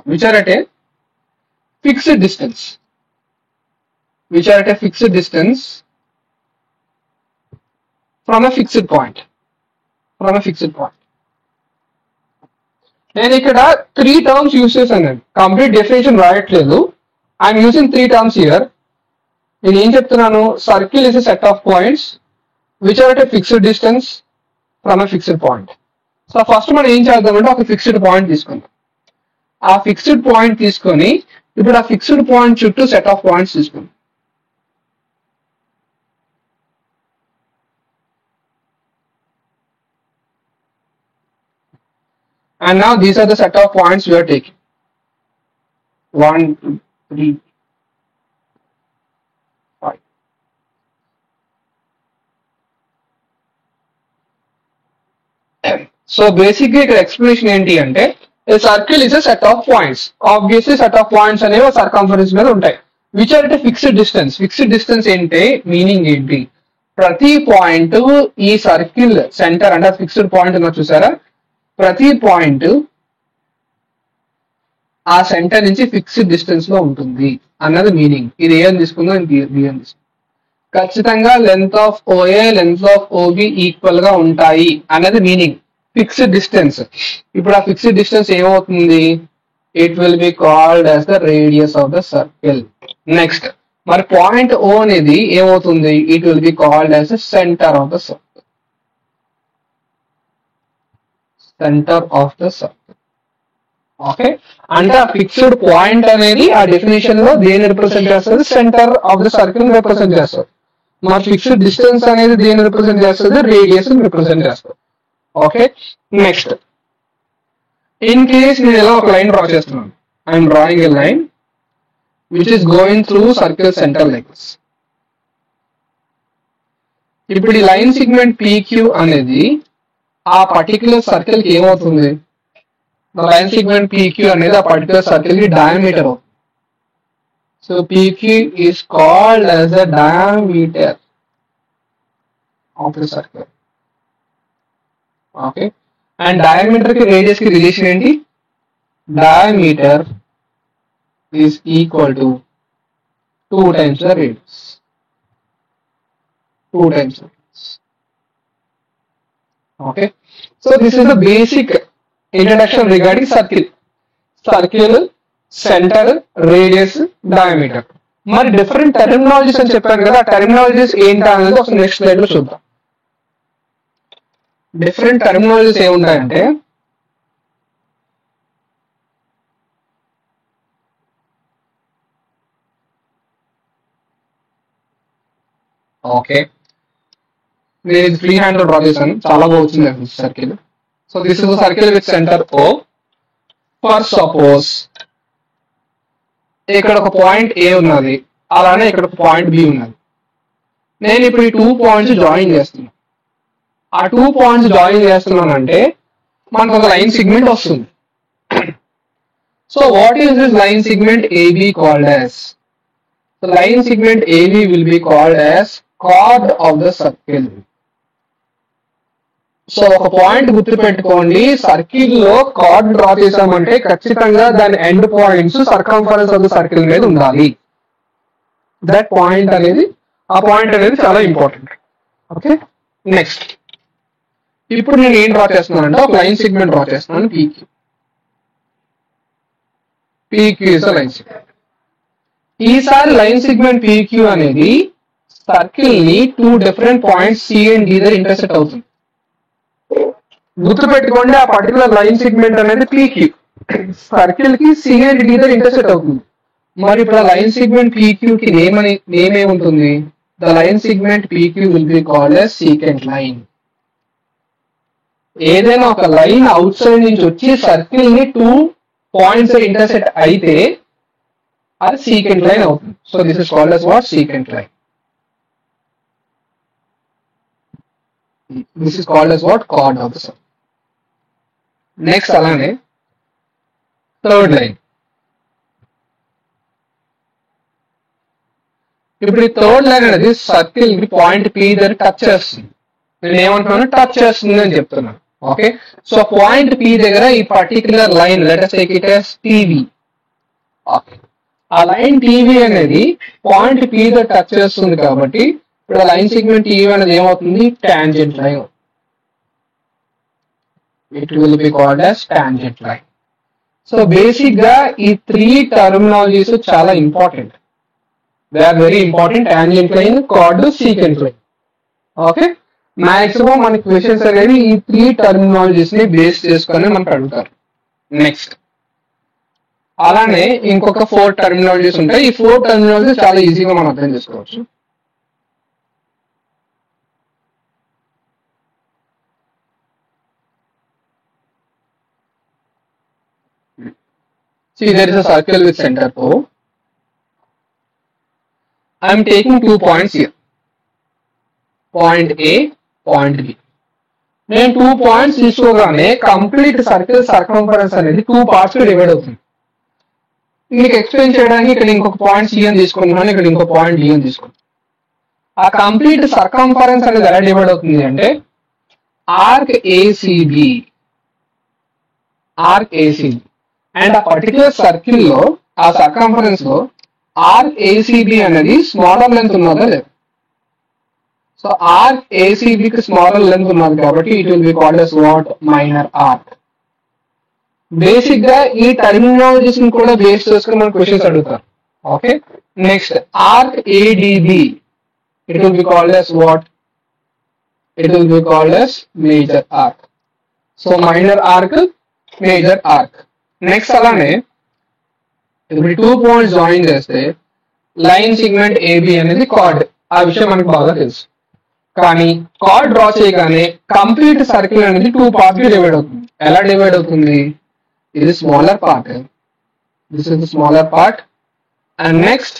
which are at a fixed distance, which are at a fixed distance from a fixed point, from a fixed point. నేను ఇక్కడ 3 terms use చేశాను, complete definition రాయట్లేదు. I'm using 3 terms here. నేను ఏం చెప్తున్నాను? Circle is a set of points which are at a fixed distance from a fixed point. So first మనం ఏం చేద్దామంటే ఒక ఫిక్స్డ్ పాయింట్ తీసుకుందాం. ఆ ఫిక్స్డ్ పాయింట్ తీసుకొని ఇప్పుడు ఆ ఫిక్స్డ్ పాయింట్ చుట్టూ సెట్ ఆఫ్ పాయింట్స్ తీసుకుందాం. And now these are the set of points we are taking. 1, 2, 3, 5. So basically ఇక్కడ ఎక్స్ప్లెనేషన్ ఏంటి అంటే a circle is a set of points. Obviously set of points అనేవి circumference మీద ఉంటాయి. Which are at a fixed distance. Fixed distance ఏంటి? Meaning ఏంటి? ప్రతి point ఈ సర్కిల్ సెంటర్ అంటే ఫిక్స్డ్ పాయింట్ ఉన్నా చూసారా, ప్రతి పాయింట్ ఆ సెంటర్ నుంచి ఫిక్స్డ్ డిస్టెన్స్ లో ఉంటుంది అన్నది మీనింగ్. ఇది ఏ అని తీసుకుందాం, బి అని తీసుకుందాం. ఖచ్చితంగా length of OA length of OB equal గా ఉంటాయి అన్నది మీనింగ్. Fixed distance. ఇప్పుడు ఆ ఫిక్స్డ్ డిస్టెన్స్ ఏమవుతుంది? It will be called as the radius of the circle. Next మరి పాయింట్ ఓ అనేది ఏమవుతుంది? It will be called as the centre of the circle. Centre of the circle. Okay, అంటే ఆ fixed point అనేది ఆ definition లో దేని represent చేస్తుంది? Centre of the circle represent చేస్తుంది. మరి ఫిక్స్డ్ డిస్టెన్స్ అనేది దేని రిప్రజెంట్ చేస్తుంది? రేడియస్ రిప్రజెంట్ చేస్తుంది. ఓకే, నెక్స్ట్ ఇన్ కేస్ నేను ఇలా ఒక లైన్ డ్రా చేస్తున్నాను. I'm drawing a line which is going through circle centre like this. ఇప్పుడు ఈ లైన్ సెగ్మెంట్ PQ అనేది ఆ పర్టికులర్ సర్కిల్ కి ఏమవుతుంది? లైన్ సెగ్మెంట్ PQ అనేది ఆ పర్టికులర్ సర్కిల్ కి డయామీటర్ అవుతుంది. So PQ is called as the diameter of the circle. Okay, and diameter కి రేడియస్ కి రిలేషన్ ఏంటి? Diameter is equal to 2 times the radius. 2 times the radius. Okay. So this is the basic introduction regarding circle. Circle, center, radius, diameter. మరి different terminologies అని చెప్పాను కదా, terminologies ఏంటా అనేది ఒక నెక్స్ట్ స్లైడ్ లో చూద్దాం. డిఫరెంట్ టెర్మినాలజీస్ ఏముంటాయంటే ఓకే, నేను ఇది ఫ్రీ హ్యాండ్ లో డ్రా చేశాను, చాలా బాగా వచ్చింది circle. So this is circle with centre O. For suppose ఇక్కడ ఒక పాయింట్ A ఉన్నది, అలానే ఇక్కడ ఒక పాయింట్ B ఉన్నది. నేను ఇప్పుడు ఈ 2 పాయింట్స్ జాయిన్ చేస్తున్నాను. ఆ 2 పాయింట్స్ జాయిన్ చేస్తున్నానంటే మనకు ఒక లైన్ సిగ్మెంట్ వస్తుంది. So what is this line segment AB called as? The line segment AB will be called as chord of the circle. So ఒక పాయింట్ గుర్తుపెట్టుకోండి, సర్కిల్ లో కార్డ్ డ్రా చేసామంటే ఖచ్చితంగా దాని end points circumference of the circle మీద ఉండాలి. That point అనేది, ఆ పాయింట్ అనేది చాలా ఇంపార్టెంట్. ఓకే, నెక్స్ట్ ఇప్పుడు నేను ఏం డ్రా చేస్తున్నానంటే ఒక లైన్ సెగ్మెంట్ డ్రా చేస్తున్నాను PQ. PQ is a line segment. ఈసారి లైన్ సెగ్మెంట్ PQ అనేది సర్కిల్ ని 2 different points C and D దగ్గర ఇంటర్సెక్ట్ అవుతుంది. గుర్తుపెట్టుకోండి, ఆ పర్టికులర్ లైన్ సెగ్మెంట్ అనేది PQ సర్కిల్ కి C అండ్ D దగ్గర ఇంటర్సెక్ట్ అవుతుంది. మరి ఇప్పుడు ఆ లైన్ సెగ్మెంట్ PQ కి నేమ్ ఏముంటుంది? The line segment PQ will be called as secant line. ఏదైనా ఒక లైన్ అవుట్ సైడ్ నుంచి వచ్చి సర్కిల్ ని 2 పాయింట్స్ ఇంటర్సెక్ట్ అయితే అది secant line అవుతుంది. So this is called as what? Secant line. This is called as what? Chord of the circle. Next అలానే third line. ఇప్పుడు ఈ థర్డ్ లైన్ అనేది సర్కిల్ కి పాయింట్ P దగ్గర టచ్ చేస్తుంది. నేను ఏమంటున్నాను? టచ్ చేస్తుంది అని చెప్తున్నాను. ఓకే, సో పాయింట్ P దగ్గర ఈ particular line let us take it as TV. Okay, ఆ లైన్ టీవీ అనేది పాయింట్ P తో టచ్ చేస్తుంది కాబట్టి ఇప్పుడు ఆ లైన్ సెగ్మెంట్ TV అనేది ఏమవుతుంది? Tangent line. It will be called as tangent line. So basic గా ఈ 3 టర్మినాలజీస్ చాలా important. They are very important. Tangent line, chord, secant line. Okay, maximum మన క్వశ్చన్స్ అనేవి ఈ 3 టర్మినాలజీస్ ని బేస్ చేసుకొని మనకు అడుగుతారు. నెక్స్ట్ అలానే ఇంకొక 4 టర్మినాలజీస్ ఉంటాయి. ఈ 4 టర్మినాలజీస్ చాలా ఈజీగా మనం అర్థం చేసుకోవచ్చు. See, there is a circle with center O. I am taking 2 points here. Point A, point B. నేను 2 పాయింట్స్ తీసుకోగానే కంప్లీట్ సర్కిల్ సర్కంఫరెన్స్ అనేది 2 పార్ట్స్ లో డివైడ్ అవుతుంది. మీకు ఎక్స్ప్లెయిన్ చేయడానికి ఇక్కడ ఇంకొక పాయింట్ C అని తీసుకుంటున్నాను, ఇక్కడ ఇంకో పాయింట్ D అని తీసుకుంటున్నాను. ఆ కంప్లీట్ సర్కంఫరెన్స్ అనేది ఎలా డివైడ్ అవుతుంది అంటే ఆర్క్ ACB అండ్ ఆ పర్టికులర్ సర్కిల్ లో ఆ సర్కంఫరెన్స్ లో ఆర్క్ ACB అనేది స్మాలర్ లెంత్ ఉన్నదా లేదు. సో ఆర్క్ ACB కి స్మాలర్ లెంత్ ఉన్నది కాబట్టి it will be called as what? Minor arc. Basic గా ఈ టర్మినాలజీస్ ని కూడా బేస్ చేసుకుని మనం క్వశ్చన్స్ అడుగుతారు. Okay, next arc ADB, it will be called as what? It will be called as major arc. So minor arc, major arc. Next అలానే ఇప్పుడు 2 points join చేస్తే లైన్ సెగ్మెంట్ AB అనేది chord. ఆ విషయం మనకు బాగా తెలుసు. కానీ కార్డ్ డ్రా చేయగానే కంప్లీట్ సర్కిల్ అనేది 2 పార్ట్స్ డివైడ్ అవుతుంది. ఎలా డివైడ్ అవుతుంది? ఇది smaller part, this is the smaller part, and next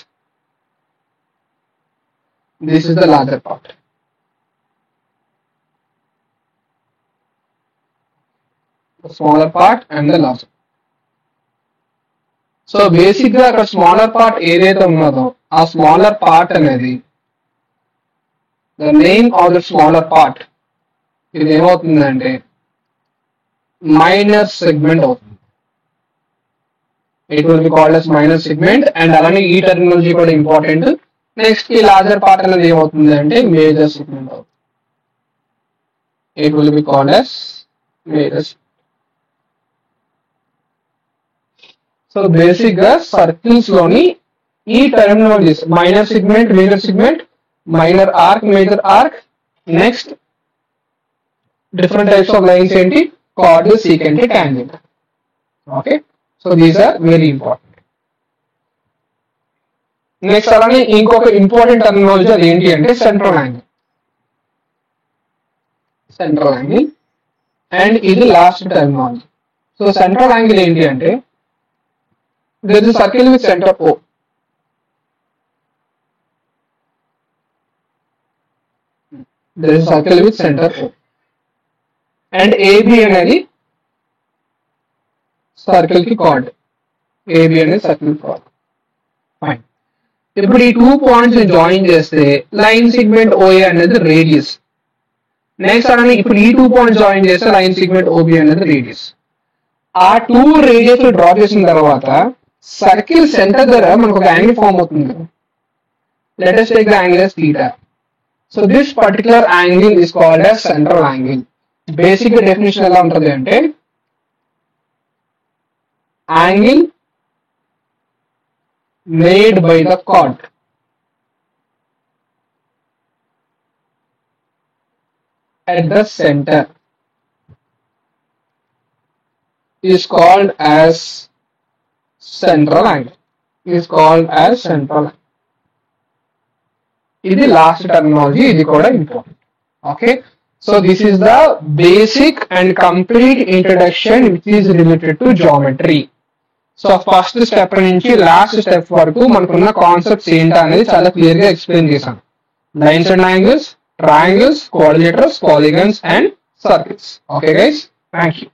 this is the larger part. Smaller part and the larger. So basic గా అక్కడ స్మాలర్ పార్ట్ ఏదైతే ఉన్నదో ఆ స్మాలర్ పార్ట్ అనేది the name of the smaller part ఇది ఏమవుతుందంటే minor segment అవుతుంది. It will be called as minor segment, and అలానే ఈ టెర్మినాలజీ కూడా ఇంపార్టెంట్. నెక్స్ట్ ఈ లార్జర్ పార్ట్ అనేది ఏమవుతుంది అంటే మేజర్ సెగ్మెంట్ అవుతుంది. It will be called as major. So basic గా సర్కిల్స్ లోని ఈ terminologies minor segment, major segment, minor arc, major arc, next different types of lines ఏంటి, chord, secant, tangent. Okay, so these are very important. Next అలానే ఇంకొక important terminology అది ఏంటి అంటే central angle. Central angle and ఇది last terminology. So central angle ఏంటి అంటే there is a circle with center O. There is a circle with center O. And AB అనేది circle కి కార్డ్. AB అనేది circle card. Fine. ఇప్పుడు ఈ 2 points join చేస్తే line segment OA అనేది radius. Next అలానే ఇప్పుడు ఈ 2 పాయింట్స్ జాయిన్ చేస్తే లైన్ సెగ్మెంట్ OB అనేది రేడియస్. ఆ 2 రేడియస్ డ్రా చేసిన తర్వాత సర్కిల్ సెంటర్ దగ్గర మనకు ఒక యాంగిల్ ఫామ్ అవుతుంది. Let us take the angle as theta. So this particular angle is called as central angle. Basic definition ఎలా ఉంటుంది అంటే angle made by the chord at the center is called as central angle. Is called as central angle. ఇది last terminology, ఇది కూడా important. Okay, so this is the basic and complete introduction which is related to geometry. So first step నుంచి last step వరకు మనకున్న concepts ఏంటా అనేది చాలా clear గా ఎక్స్ప్లెయిన్ చేశాను. Lines and angles, triangles, coordinators, polygons and circles. Okay guys, thank you.